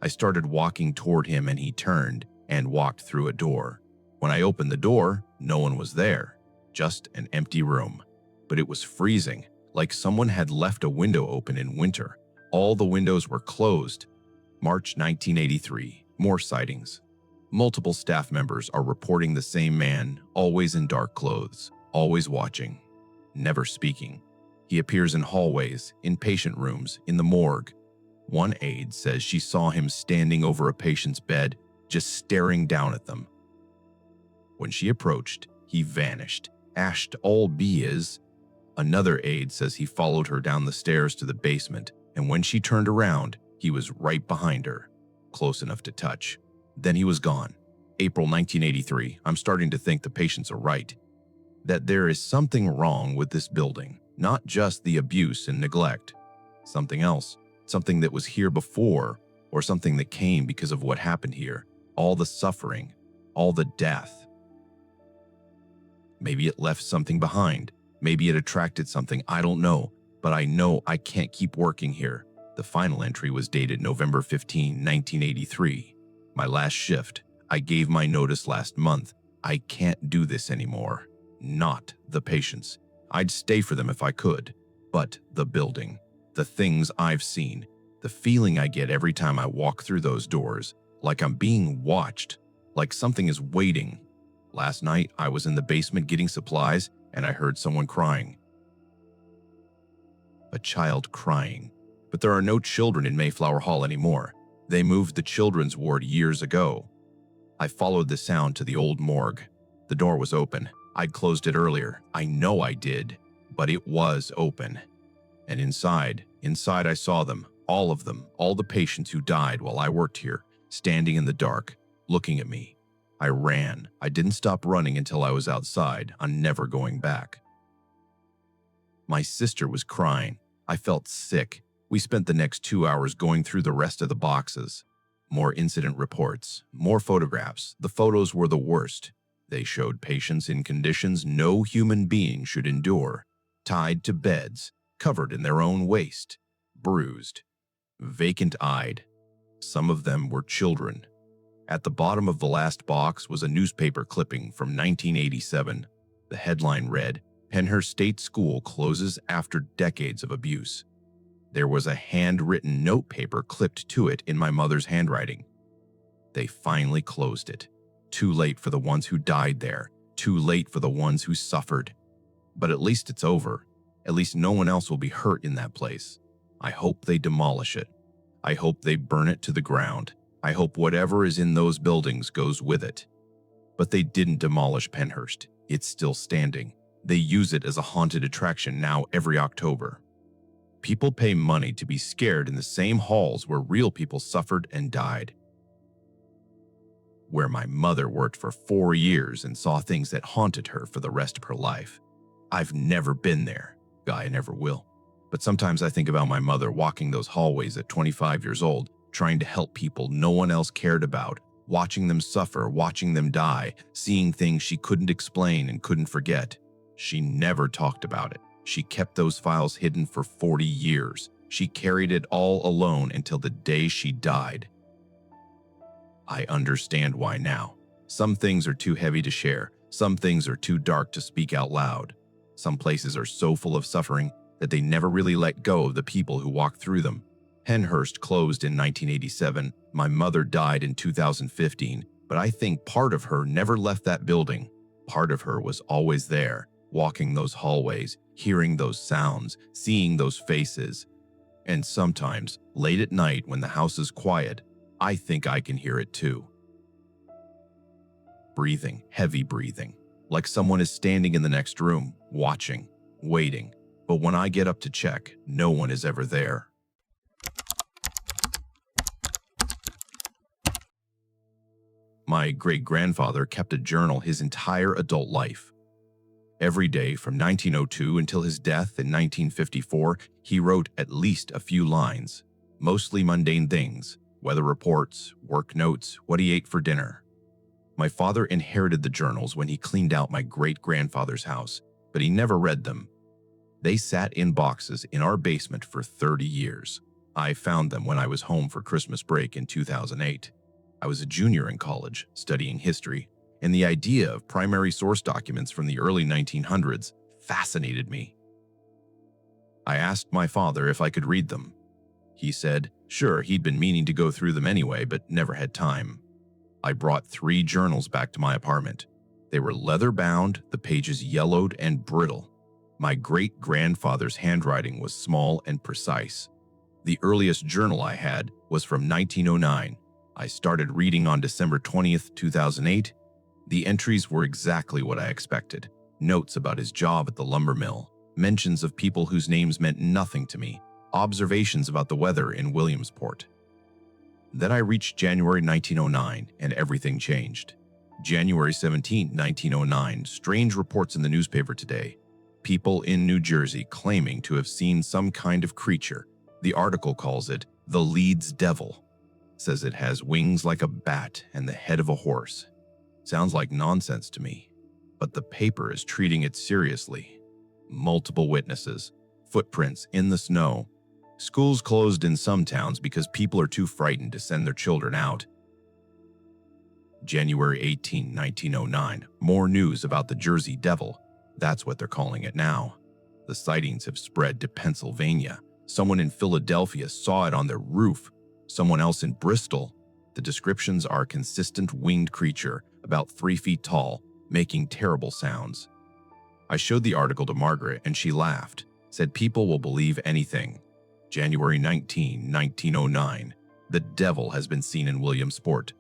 I started walking toward him and he turned and walked through a door. When I opened the door, no one was there, just an empty room. But it was freezing, like someone had left a window open in winter. All the windows were closed. March 1983, more sightings. Multiple staff members are reporting the same man, always in dark clothes, always watching, never speaking. He appears in hallways, in patient rooms, in the morgue. One aide says she saw him standing over a patient's bed, just staring down at them. When she approached, he vanished, ashed all be is. Another aide says he followed her down the stairs to the basement, and when she turned around, he was right behind her, close enough to touch. Then he was gone. April 1983, I'm starting to think the patients are right. That there is something wrong with this building, not just the abuse and neglect. Something else, something that was here before, or something that came because of what happened here. All the suffering, all the death. Maybe it left something behind. Maybe it attracted something, I don't know. But I know I can't keep working here. The final entry was dated November 15, 1983. My last shift. I gave my notice last month. I can't do this anymore. Not the patients. I'd stay for them if I could. But the building. The things I've seen. The feeling I get every time I walk through those doors. Like I'm being watched. Like something is waiting. Last night, I was in the basement getting supplies, and I heard someone crying. A child crying. But there are no children in Mayflower Hall anymore. They moved the children's ward years ago. I followed the sound to the old morgue. The door was open. I'd closed it earlier. I know I did. But it was open. And inside I saw them, all of them, all the patients who died while I worked here, standing in the dark, looking at me. I ran. I didn't stop running until I was outside. I'm never going back. My sister was crying. I felt sick. We spent the next 2 hours going through the rest of the boxes. More incident reports, more photographs. The photos were the worst. They showed patients in conditions no human being should endure, tied to beds, covered in their own waste, bruised, vacant-eyed. Some of them were children. At the bottom of the last box was a newspaper clipping from 1987. The headline read, "Pennhurst State School closes after decades of abuse." There was a handwritten notepaper clipped to it in my mother's handwriting. They finally closed it. Too late for the ones who died there. Too late for the ones who suffered. But at least it's over. At least no one else will be hurt in that place. I hope they demolish it. I hope they burn it to the ground. I hope whatever is in those buildings goes with it. But they didn't demolish Pennhurst. It's still standing. They use it as a haunted attraction now every October. People pay money to be scared in the same halls where real people suffered and died. Where my mother worked for 4 years and saw things that haunted her for the rest of her life. I've never been there. I never will. But sometimes I think about my mother walking those hallways at 25 years old, trying to help people no one else cared about, watching them suffer, watching them die, seeing things she couldn't explain and couldn't forget. She never talked about it. She kept those files hidden for 40 years. She carried it all alone until the day she died. I understand why now. Some things are too heavy to share. Some things are too dark to speak out loud. Some places are so full of suffering that they never really let go of the people who walked through them. Pennhurst closed in 1987. My mother died in 2015, but I think part of her never left that building. Part of her was always there, walking those hallways, hearing those sounds, seeing those faces. And sometimes, late at night when the house is quiet, I think I can hear it too. Breathing, heavy breathing, like someone is standing in the next room, watching, waiting. But when I get up to check, no one is ever there. My great-grandfather kept a journal his entire adult life. Every day from 1902 until his death in 1954, he wrote at least a few lines, mostly mundane things, weather reports, work notes, what he ate for dinner. My father inherited the journals when he cleaned out my great-grandfather's house, but he never read them. They sat in boxes in our basement for 30 years. I found them when I was home for Christmas break in 2008. I was a junior in college, studying history, and the idea of primary source documents from the early 1900s fascinated me. I asked my father if I could read them. He said, sure, he'd been meaning to go through them anyway, but never had time. I brought 3 journals back to my apartment. They were leather-bound, the pages yellowed and brittle. My great-grandfather's handwriting was small and precise. The earliest journal I had was from 1909. I started reading on December 20th, 2008. The entries were exactly what I expected. Notes about his job at the lumber mill, mentions of people whose names meant nothing to me, observations about the weather in Williamsport. Then I reached January 1909 and everything changed. January 17, 1909, strange reports in the newspaper today. People in New Jersey claiming to have seen some kind of creature. The article calls it the Leeds Devil. Says it has wings like a bat and the head of a horse. Sounds like nonsense to me, but the paper is treating it seriously. Multiple witnesses, footprints in the snow. Schools closed in some towns because people are too frightened to send their children out. January 18, 1909, more news about the Jersey Devil. That's what they're calling it now. The sightings have spread to Pennsylvania. Someone in Philadelphia saw it on their roof. Someone else in Bristol. The descriptions are a consistent winged creature, about 3 feet tall, making terrible sounds. I showed the article to Margaret and she laughed, said people will believe anything. January 19, 1909, the devil has been seen in Williamsport.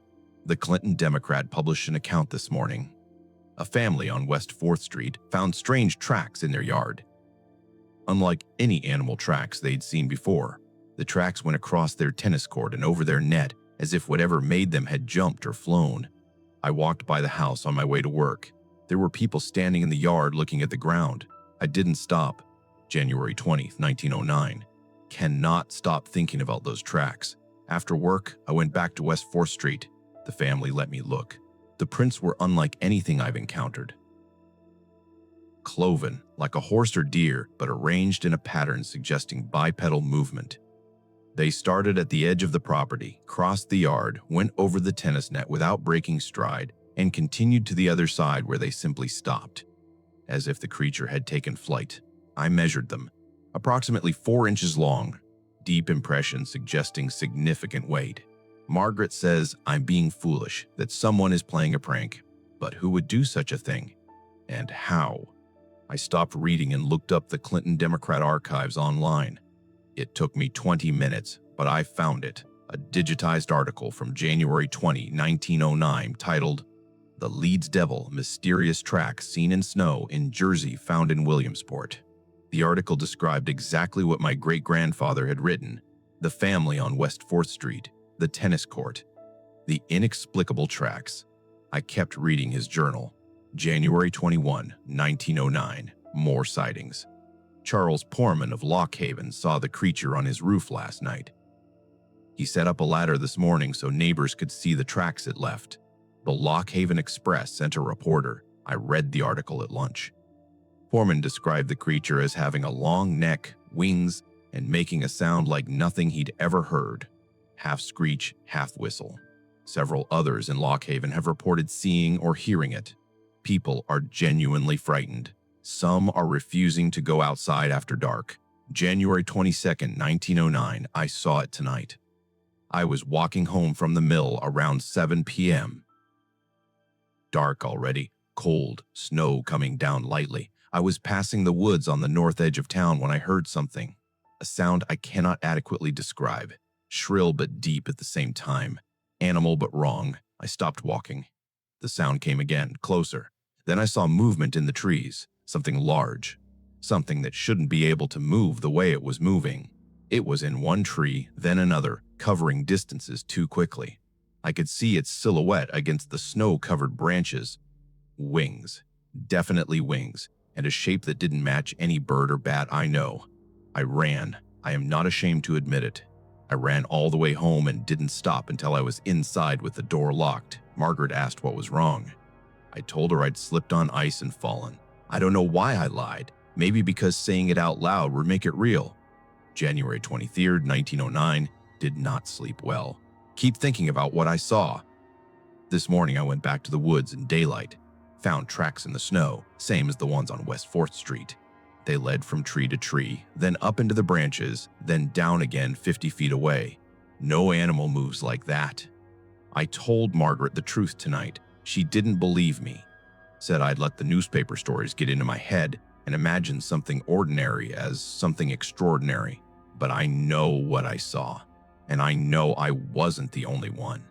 The Clinton Democrat published an account this morning. A family on West 4th Street found strange tracks in their yard. Unlike any animal tracks they'd seen before, the tracks went across their tennis court and over their net as if whatever made them had jumped or flown. I walked by the house on my way to work. There were people standing in the yard looking at the ground. I didn't stop. January 20th, 1909. Cannot stop thinking about those tracks. After work, I went back to West 4th Street. The family let me look. The prints were unlike anything I've encountered. Cloven, like a horse or deer, but arranged in a pattern suggesting bipedal movement. They started at the edge of the property, crossed the yard, went over the tennis net without breaking stride, and continued to the other side where they simply stopped, as if the creature had taken flight. I measured them, approximately 4 inches long, deep impressions suggesting significant weight. Margaret says I'm being foolish, that someone is playing a prank, but who would do such a thing? And how? I stopped reading and looked up the Clinton Democrat archives online. It took me 20 minutes, but I found it, a digitized article from January 20, 1909 titled, "The Leeds Devil, Mysterious Tracks Seen in Snow in Jersey Found in Williamsport." The article described exactly what my great-grandfather had written: the family on West 4th Street, the tennis court, the inexplicable tracks. I kept reading his journal. January 21, 1909, more sightings. Charles Poorman of Lockhaven saw the creature on his roof last night. He set up a ladder this morning so neighbors could see the tracks it left. The Lockhaven Express sent a reporter. I read the article at lunch. Poorman described the creature as having a long neck, wings, and making a sound like nothing he'd ever heard. Half screech, half whistle. Several others in Lockhaven have reported seeing or hearing it. People are genuinely frightened. Some are refusing to go outside after dark. January 22, 1909, I saw it tonight. I was walking home from the mill around 7 p.m. Dark already, cold, snow coming down lightly. I was passing the woods on the north edge of town when I heard something. A sound I cannot adequately describe. Shrill but deep at the same time. Animal but wrong. I stopped walking. The sound came again, closer. Then I saw movement in the trees. Something large. Something that shouldn't be able to move the way it was moving. It was in one tree, then another, covering distances too quickly. I could see its silhouette against the snow-covered branches. Wings. Definitely wings. And a shape that didn't match any bird or bat I know. I ran. I am not ashamed to admit it. I ran all the way home and didn't stop until I was inside with the door locked. Margaret asked what was wrong. I told her I'd slipped on ice and fallen. I don't know why I lied. Maybe because saying it out loud would make it real. January 23rd, 1909, did not sleep well. Keep thinking about what I saw. This morning I went back to the woods in daylight. Found tracks in the snow, same as the ones on West 4th Street. They led from tree to tree, then up into the branches, then down again 50 feet away. No animal moves like that. I told Margaret the truth tonight. She didn't believe me. Said I'd let the newspaper stories get into my head and imagine something ordinary as something extraordinary. But I know what I saw, and I know I wasn't the only one.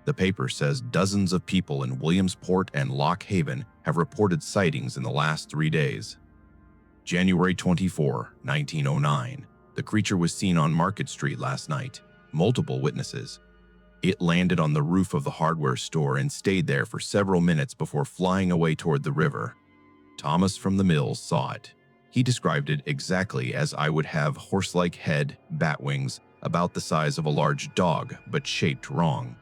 The paper says dozens of people in Williamsport and Lockhaven have reported sightings in the last 3 days. January 24, 1909. The creature was seen on Market Street last night. Multiple witnesses. It landed on the roof of the hardware store and stayed there for several minutes before flying away toward the river. Thomas from the mills saw it. He described it exactly as I would have horse-like head, bat wings, about the size of a large dog, but shaped wrong.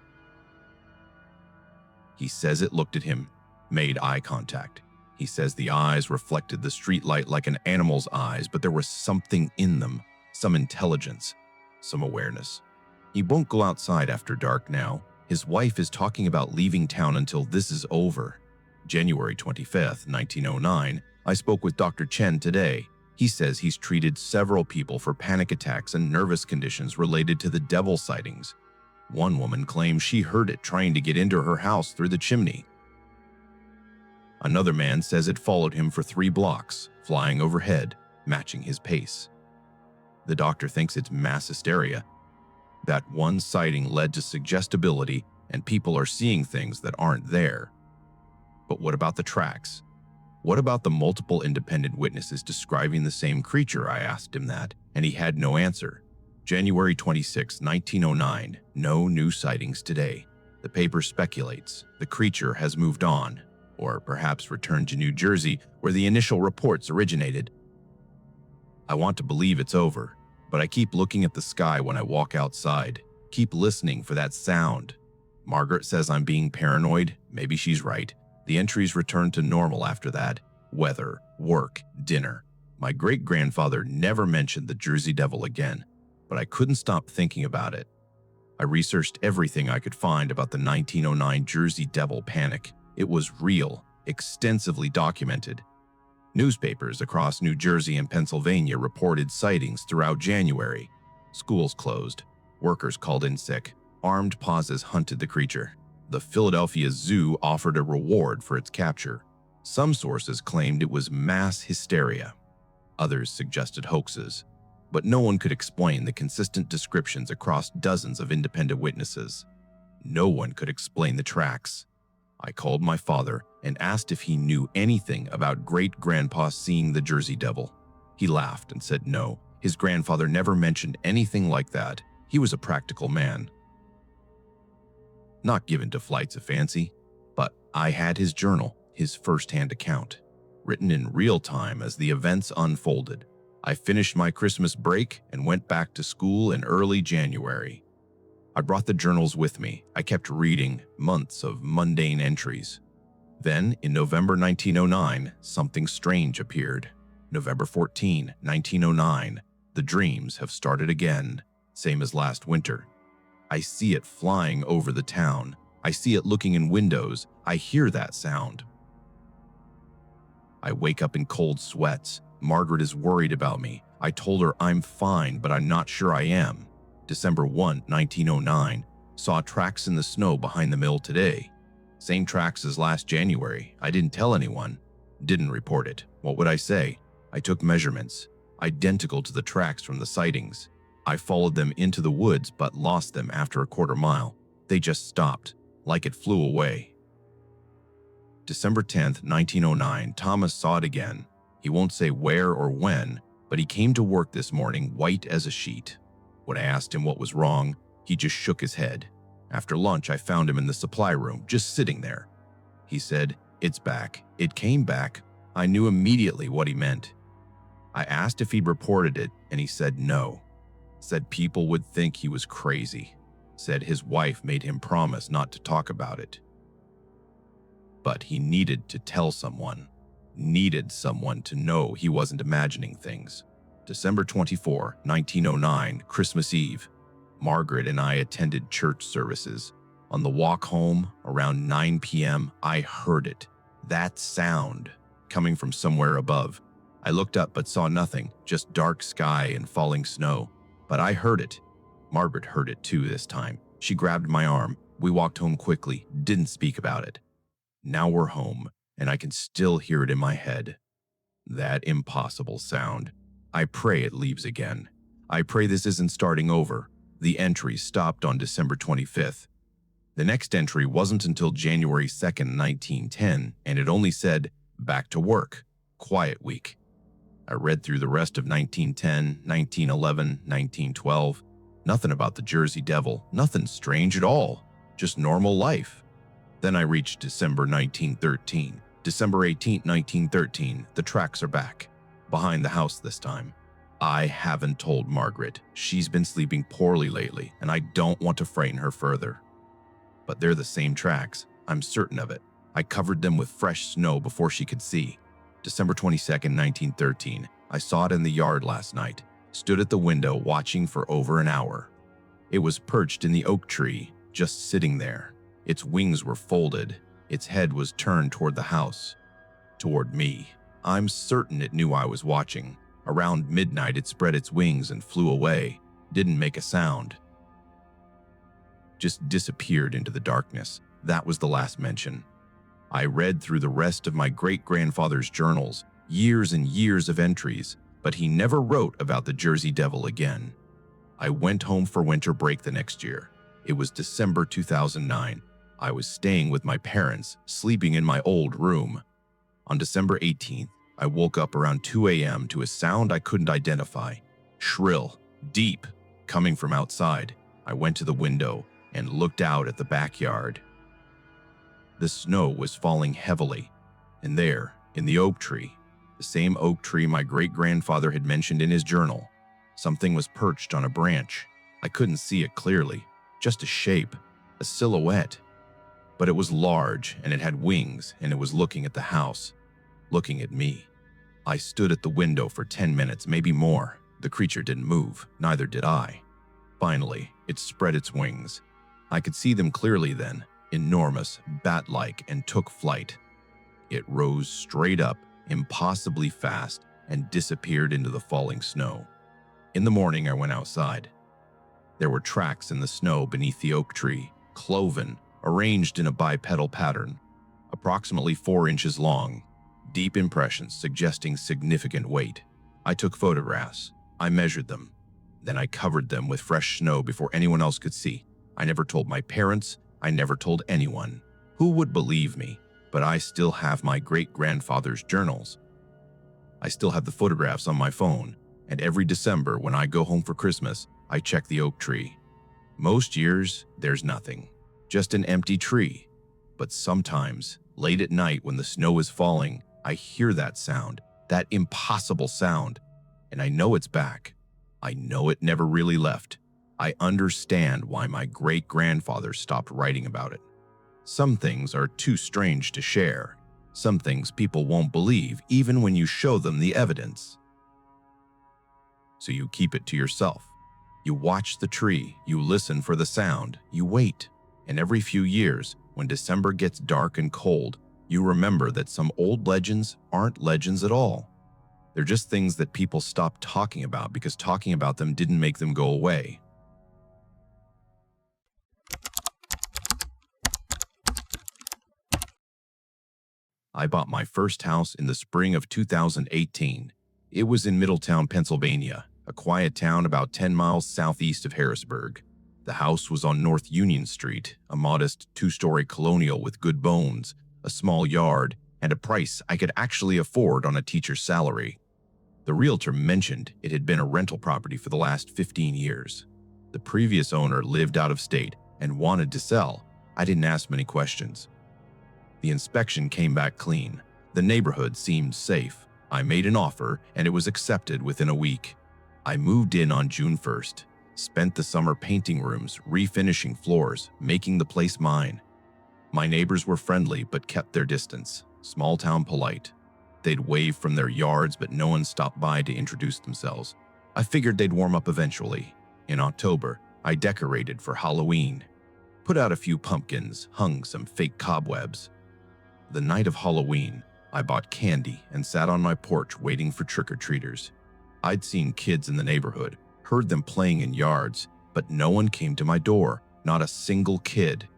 He says it looked at him, made eye contact. He says the eyes reflected the streetlight like an animal's eyes, but there was something in them, some intelligence, some awareness. He won't go outside after dark now. His wife is talking about leaving town until this is over. January 25th, 1909, I spoke with Dr. Chen today. He says he's treated several people for panic attacks and nervous conditions related to the devil sightings. One woman claims she heard it trying to get into her house through the chimney. Another man says it followed him for 3 blocks, flying overhead, matching his pace. The doctor thinks it's mass hysteria. That one sighting led to suggestibility, and people are seeing things that aren't there. But what about the tracks? What about the multiple independent witnesses describing the same creature? I asked him that, and he had no answer. January 26, 1909, no new sightings today. The paper speculates the creature has moved on, or perhaps returned to New Jersey, where the initial reports originated. I want to believe it's over, but I keep looking at the sky when I walk outside, keep listening for that sound. Margaret says I'm being paranoid. Maybe she's right. The entries returned to normal after that. Weather, work, dinner. My great-grandfather never mentioned the Jersey Devil again, but I couldn't stop thinking about it. I researched everything I could find about the 1909 Jersey Devil panic. It was real, extensively documented. Newspapers across New Jersey and Pennsylvania reported sightings throughout January. Schools closed. Workers called in sick. Armed pauses hunted the creature. The Philadelphia Zoo offered a reward for its capture. Some sources claimed it was mass hysteria. Others suggested hoaxes. But no one could explain the consistent descriptions across dozens of independent witnesses. No one could explain the tracks. I called my father and asked if he knew anything about great-grandpa seeing the Jersey Devil. He laughed and said no, his grandfather never mentioned anything like that. He was a practical man, not given to flights of fancy. But I had his journal, his first-hand account, written in real time as the events unfolded. I finished my Christmas break and went back to school in early January. I brought the journals with me. I kept reading months of mundane entries. Then, in November 1909, something strange appeared. November 14, 1909, the dreams have started again, same as last winter. I see it flying over the town. I see it looking in windows. I hear that sound. I wake up in cold sweats. Margaret is worried about me. I told her I'm fine, but I'm not sure I am. December 1, 1909, saw tracks in the snow behind the mill today. Same tracks as last January. I didn't tell anyone. Didn't report it. What would I say? I took measurements, identical to the tracks from the sightings. I followed them into the woods but lost them after a quarter mile. They just stopped, like it flew away. December 10th, 1909, Thomas saw it again. He won't say where or when, but he came to work this morning white as a sheet. When I asked him what was wrong, he just shook his head. After lunch, I found him in the supply room, just sitting there. He said, "It's back. It came back." I knew immediately what he meant. I asked if he'd reported it, and he said no. Said people would think he was crazy. Said his wife made him promise not to talk about it. But he needed to tell someone. Needed someone to know he wasn't imagining things. December 24, 1909, Christmas Eve. Margaret and I attended church services. On the walk home, around 9 p.m., I heard it. That sound, coming from somewhere above. I looked up but saw nothing, just dark sky and falling snow. But I heard it. Margaret heard it too this time. She grabbed my arm. We walked home quickly, didn't speak about it. Now we're home, and I can still hear it in my head. That impossible sound. I pray it leaves again. I pray this isn't starting over. The entry stopped on December 25th. The next entry wasn't until January 2nd, 1910, and it only said, "Back to work. Quiet week." I read through the rest of 1910, 1911, 1912. Nothing about the Jersey Devil, nothing strange at all, just normal life. Then I reached December 1913. December 18, 1913, the tracks are back. Behind the house this time. I haven't told Margaret. She's been sleeping poorly lately, and I don't want to frighten her further. But they're the same tracks. I'm certain of it. I covered them with fresh snow before she could see. December 22nd, 1913. I saw it in the yard last night. Stood at the window watching for over an hour. It was perched in the oak tree, just sitting there. Its wings were folded. Its head was turned toward the house. Toward me. I'm certain it knew I was watching. Around midnight, it spread its wings and flew away. Didn't make a sound. Just disappeared into the darkness. That was the last mention. I read through the rest of my great-grandfather's journals, years and years of entries, but he never wrote about the Jersey Devil again. I went home for winter break the next year. It was December 2009. I was staying with my parents, sleeping in my old room. On December 18th, I woke up around 2 a.m. to a sound I couldn't identify. Shrill, deep, coming from outside. I went to the window and looked out at the backyard. The snow was falling heavily, and there, in the oak tree, the same oak tree my great-grandfather had mentioned in his journal, something was perched on a branch. I couldn't see it clearly, just a shape, a silhouette. But it was large, and it had wings, and it was looking at the house, looking at me. I stood at the window for 10 minutes, maybe more. The creature didn't move, neither did I. Finally, it spread its wings. I could see them clearly then, enormous, bat-like, and took flight. It rose straight up, impossibly fast, and disappeared into the falling snow. In the morning, I went outside. There were tracks in the snow beneath the oak tree, cloven, arranged in a bipedal pattern, approximately 4 inches long, deep impressions suggesting significant weight. I took photographs. I measured them. Then I covered them with fresh snow before anyone else could see. I never told my parents. I never told anyone. Who would believe me? But I still have my great-grandfather's journals. I still have the photographs on my phone, and every December when I go home for Christmas, I check the oak tree. Most years, there's nothing, just an empty tree. But sometimes, late at night when the snow is falling, I hear that sound, that impossible sound, and I know it's back. I know it never really left. I understand why my great-grandfather stopped writing about it. Some things are too strange to share. Some things people won't believe even when you show them the evidence. So you keep it to yourself. You watch the tree, you listen for the sound, you wait. And every few years, when December gets dark and cold, you remember that some old legends aren't legends at all. They're just things that people stopped talking about because talking about them didn't make them go away. I bought my first house in the spring of 2018. It was in Middletown, Pennsylvania, a quiet town about 10 miles southeast of Harrisburg. The house was on North Union Street, a modest two-story colonial with good bones, a small yard, and a price I could actually afford on a teacher's salary. The realtor mentioned it had been a rental property for the last 15 years. The previous owner lived out of state and wanted to sell. I didn't ask many questions. The inspection came back clean. The neighborhood seemed safe. I made an offer, and it was accepted within a week. I moved in on June 1st, spent the summer painting rooms, refinishing floors, making the place mine. My neighbors were friendly but kept their distance, small-town polite. They'd wave from their yards, but no one stopped by to introduce themselves. I figured they'd warm up eventually. In October, I decorated for Halloween. Put out a few pumpkins, hung some fake cobwebs. The night of Halloween, I bought candy and sat on my porch waiting for trick-or-treaters. I'd seen kids in the neighborhood, heard them playing in yards, but no one came to my door, not a single kid.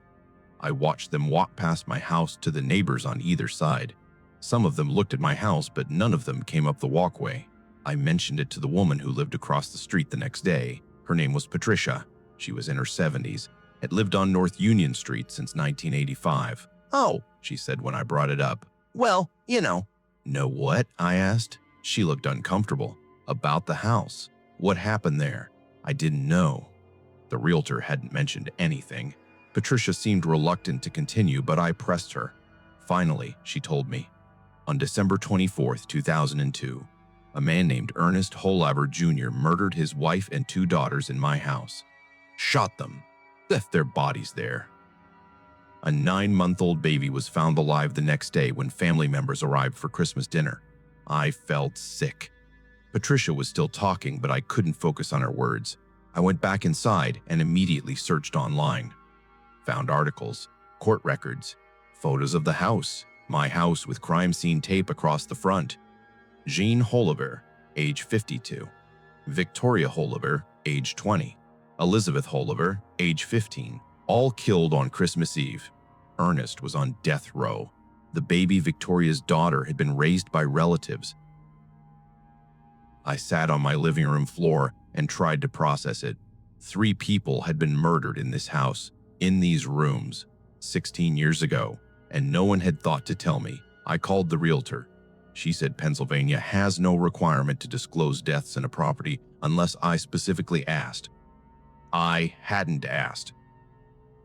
I watched them walk past my house to the neighbors on either side. Some of them looked at my house, but none of them came up the walkway. I mentioned it to the woman who lived across the street the next day. Her name was Patricia. She was in her 70s, had lived on North Union Street since 1985. "Oh," she said when I brought it up. "Well, you know." "Know what?" I asked. She looked uncomfortable. "About the house. What happened there?" I didn't know. The realtor hadn't mentioned anything. Patricia seemed reluctant to continue, but I pressed her. Finally, she told me. On December 24th, 2002, a man named Ernest Holaber Jr. murdered his wife and 2 daughters in my house. Shot them. Left their bodies there. A 9-month-old baby was found alive the next day when family members arrived for Christmas dinner. I felt sick. Patricia was still talking, but I couldn't focus on her words. I went back inside and immediately searched online. Found articles, court records, photos of the house, my house with crime scene tape across the front. Jean Holaber, age 52. Victoria Holaber, age 20. Elizabeth Holaber, age 15. All killed on Christmas Eve. Ernest was on death row. The baby Victoria's daughter had been raised by relatives. I sat on my living room floor and tried to process it. 3 people had been murdered in this house, in these rooms, 16 years ago, and no one had thought to tell me. I called the realtor. She said Pennsylvania has no requirement to disclose deaths in a property unless I specifically asked. I hadn't asked.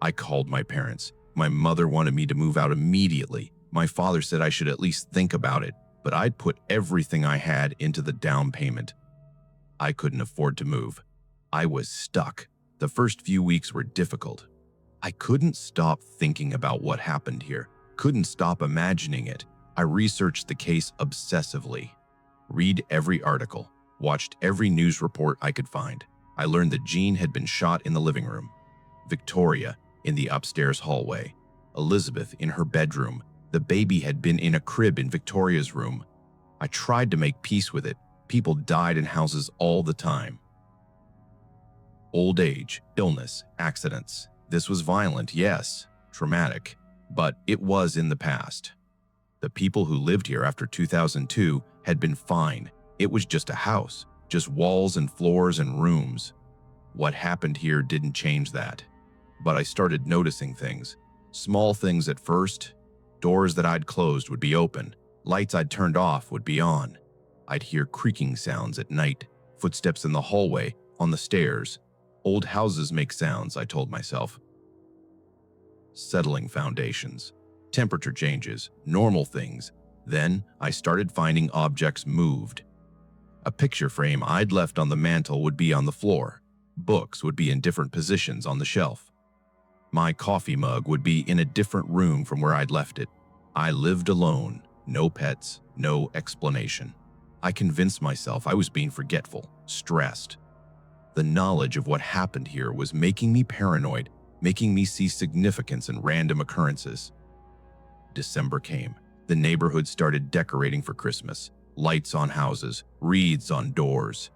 I called my parents. My mother wanted me to move out immediately. My father said I should at least think about it, but I'd put everything I had into the down payment. I couldn't afford to move. I was stuck. The first few weeks were difficult. I couldn't stop thinking about what happened here. Couldn't stop imagining it. I researched the case obsessively. Read every article. Watched every news report I could find. I learned that Jean had been shot in the living room. Victoria in the upstairs hallway. Elizabeth in her bedroom. The baby had been in a crib in Victoria's room. I tried to make peace with it. People died in houses all the time. Old age, illness, accidents. This was violent, yes, traumatic, but it was in the past. The people who lived here after 2002 had been fine. It was just a house, just walls and floors and rooms. What happened here didn't change that. But I started noticing things. Small things at first. Doors that I'd closed would be open. Lights I'd turned off would be on. I'd hear creaking sounds at night, footsteps in the hallway, on the stairs. Old houses make sounds, I told myself. Settling foundations, temperature changes, normal things. Then I started finding objects moved. A picture frame I'd left on the mantel would be on the floor. Books would be in different positions on the shelf. My coffee mug would be in a different room from where I'd left it. I lived alone, no pets, no explanation. I convinced myself I was being forgetful, stressed. The knowledge of what happened here was making me paranoid, making me see significance in random occurrences. December came. The neighborhood started decorating for Christmas. Lights on houses, wreaths on doors,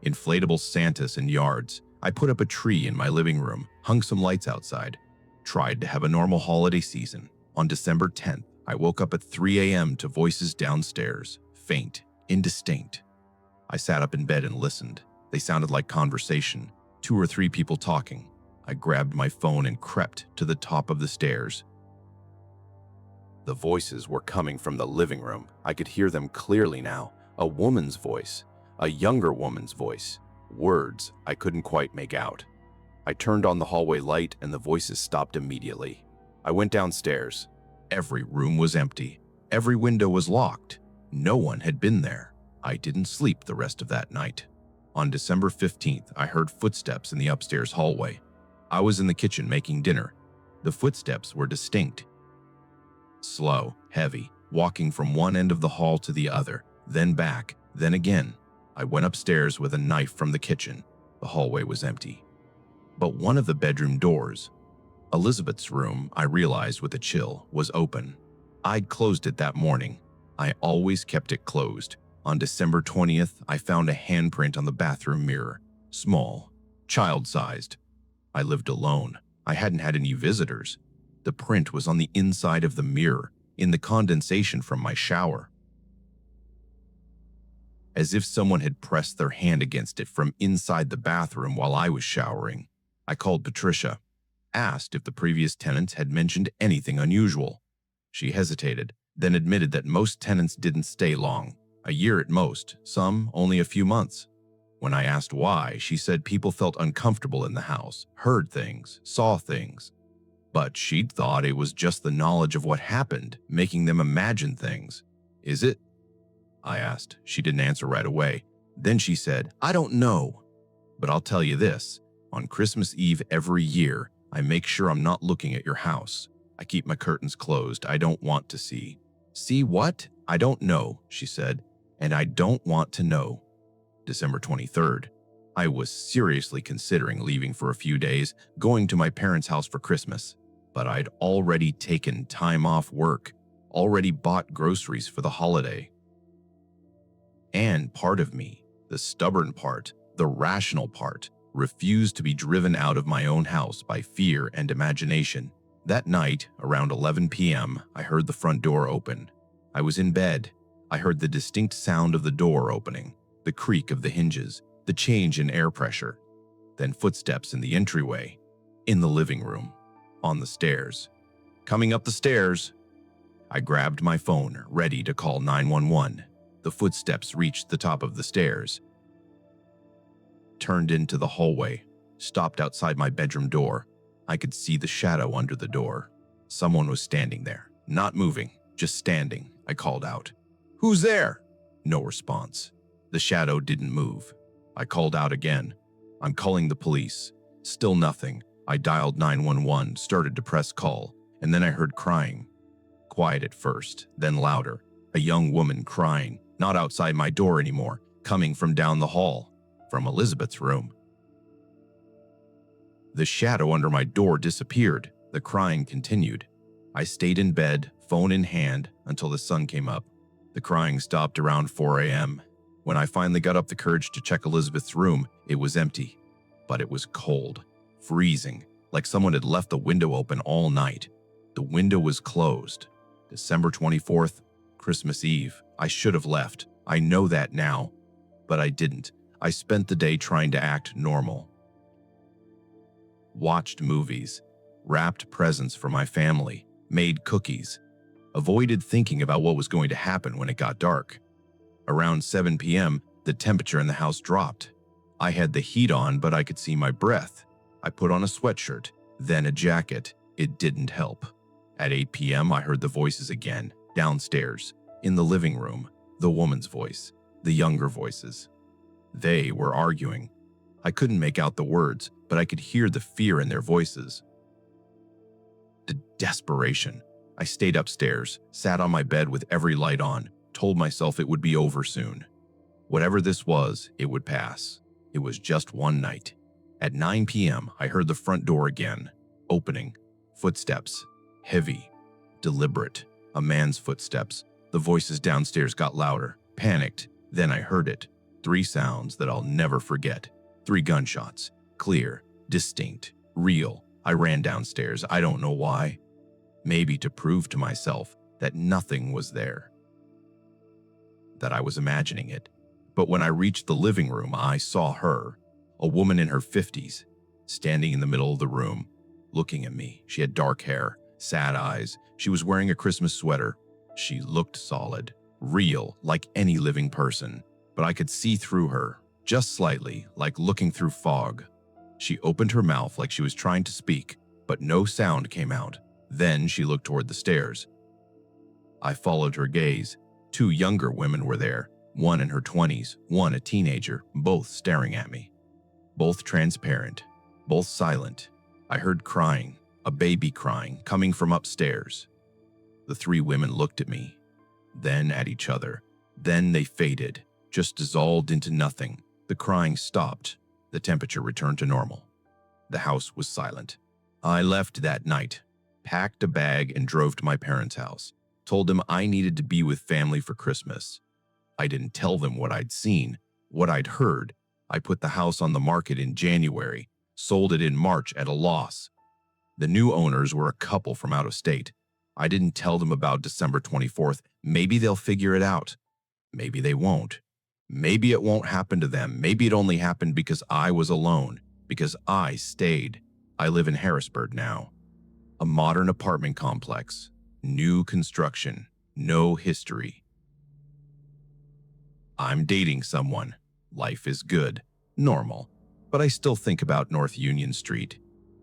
inflatable Santas in yards. I put up a tree in my living room, hung some lights outside, tried to have a normal holiday season. On December 10th, I woke up at 3 a.m. to voices downstairs, faint, indistinct. I sat up in bed and listened. They sounded like conversation, 2 or 3 people talking. I grabbed my phone and crept to the top of the stairs. The voices were coming from the living room. I could hear them clearly now. A woman's voice, a younger woman's voice. Words I couldn't quite make out. I turned on the hallway light and the voices stopped immediately. I went downstairs. Every room was empty. Every window was locked. No one had been there. I didn't sleep the rest of that night. On December 15th, I heard footsteps in the upstairs hallway. I was in the kitchen making dinner. The footsteps were distinct. Slow, heavy, walking from one end of the hall to the other, then back, then again. I went upstairs with a knife from the kitchen. The hallway was empty. But one of the bedroom doors, Elizabeth's room, I realized with a chill, was open. I'd closed it that morning. I always kept it closed. On December 20th, I found a handprint on the bathroom mirror. Small, child-sized. I lived alone. I hadn't had any visitors. The print was on the inside of the mirror, in the condensation from my shower. As if someone had pressed their hand against it from inside the bathroom while I was showering. I called Patricia, asked if the previous tenants had mentioned anything unusual. She hesitated, then admitted that most tenants didn't stay long, a year at most, some only a few months. When I asked why, she said people felt uncomfortable in the house, heard things, saw things. But she'd thought it was just the knowledge of what happened, making them imagine things. Is it? I asked. She didn't answer right away. Then she said, I don't know. But I'll tell you this, on Christmas Eve every year, I make sure I'm not looking at your house. I keep my curtains closed. I don't want to see. See what? I don't know, she said, and I don't want to know. December 23rd. I was seriously considering leaving for a few days, going to my parents' house for Christmas. But I'd already taken time off work, already bought groceries for the holiday. And part of me, the stubborn part, the rational part, refused to be driven out of my own house by fear and imagination. That night, around 11 p.m., I heard the front door open. I was in bed. I heard the distinct sound of the door opening, the creak of the hinges, the change in air pressure, then footsteps in the entryway, in the living room, on the stairs. Coming up the stairs. I grabbed my phone, ready to call 911. The footsteps reached the top of the stairs, turned into the hallway, stopped outside my bedroom door. I could see the shadow under the door. Someone was standing there, not moving, just standing. I called out, "Who's there?" No response. The shadow didn't move. I called out again. "I'm calling the police." Still nothing. I dialed 911, started to press call, and then I heard crying. Quiet at first, then louder. A young woman crying, not outside my door anymore, coming from down the hall, from Elizabeth's room. The shadow under my door disappeared. The crying continued. I stayed in bed, phone in hand, until the sun came up. The crying stopped around 4 a.m. When I finally got up the courage to check Elizabeth's room, it was empty. But it was cold, freezing, like someone had left the window open all night. The window was closed. December 24th, Christmas Eve. I should have left. I know that now. But I didn't. I spent the day trying to act normal. Watched movies, wrapped presents for my family, made cookies, avoided thinking about what was going to happen when it got dark. Around 7 p.m., the temperature in the house dropped. I had the heat on, but I could see my breath. I put on a sweatshirt, then a jacket. It didn't help. At 8 p.m., I heard the voices again, downstairs, in the living room, the woman's voice, the younger voices. They were arguing. I couldn't make out the words, but I could hear the fear in their voices. The desperation. I stayed upstairs, sat on my bed with every light on, told myself it would be over soon. Whatever this was, it would pass. It was just one night. At 9 p.m., I heard the front door again, opening. Footsteps. Heavy. Deliberate. A man's footsteps. The voices downstairs got louder. Panicked. Then I heard it. 3 sounds that I'll never forget. 3 gunshots. Clear. Distinct. Real. I ran downstairs. I don't know why. Maybe to prove to myself that nothing was there. That I was imagining it. But when I reached the living room, I saw her, a woman in her 50s, standing in the middle of the room, looking at me. She had dark hair, sad eyes. She was wearing a Christmas sweater. She looked solid, real, like any living person. But I could see through her, just slightly, like looking through fog. She opened her mouth like she was trying to speak, but no sound came out. Then she looked toward the stairs. I followed her gaze. 2 younger women were there, one in her 20s, one a teenager, both staring at me. Both transparent, both silent. I heard crying, a baby crying, coming from upstairs. The 3 women looked at me, then at each other. Then they faded, just dissolved into nothing. The crying stopped. The temperature returned to normal. The house was silent. I left that night, packed a bag and drove to my parents' house. Told them I needed to be with family for Christmas. I didn't tell them what I'd seen, what I'd heard. I put the house on the market in January, sold it in March at a loss. The new owners were a couple from out of state. I didn't tell them about December 24th. Maybe they'll figure it out. Maybe they won't. Maybe it won't happen to them. Maybe it only happened because I was alone, because I stayed. I live in Harrisburg now. A modern apartment complex. New construction. No history. I'm dating someone. Life is good. Normal. But I still think about North Union Street.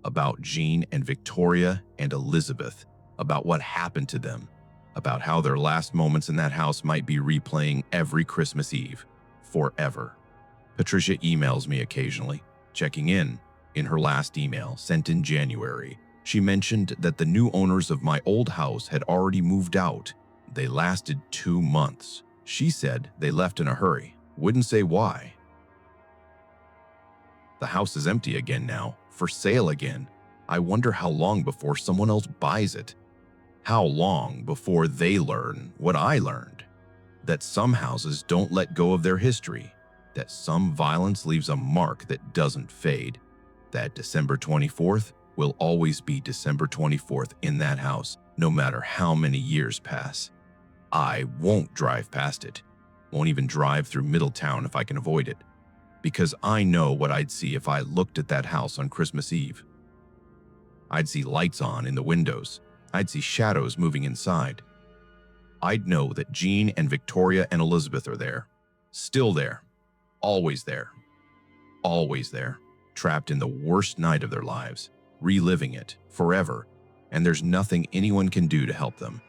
About Jean and Victoria and Elizabeth. About what happened to them. About how their last moments in that house might be replaying every Christmas Eve. Forever. Patricia emails me occasionally, checking in. In her last email, sent in January, she mentioned that the new owners of my old house had already moved out. They lasted 2 months. She said they left in a hurry. Wouldn't say why. The house is empty again now, for sale again. I wonder how long before someone else buys it. How long before they learn what I learned? That some houses don't let go of their history. That some violence leaves a mark that doesn't fade. That December 24th will always be December 24th in that house, no matter how many years pass. I won't drive past it. Won't even drive through Middletown if I can avoid it. Because I know what I'd see if I looked at that house on Christmas Eve. I'd see lights on in the windows. I'd see shadows moving inside. I'd know that Jean and Victoria and Elizabeth are there. Still there. Always there. Always there. Trapped in the worst night of their lives. Reliving it forever. And there's nothing anyone can do to help them.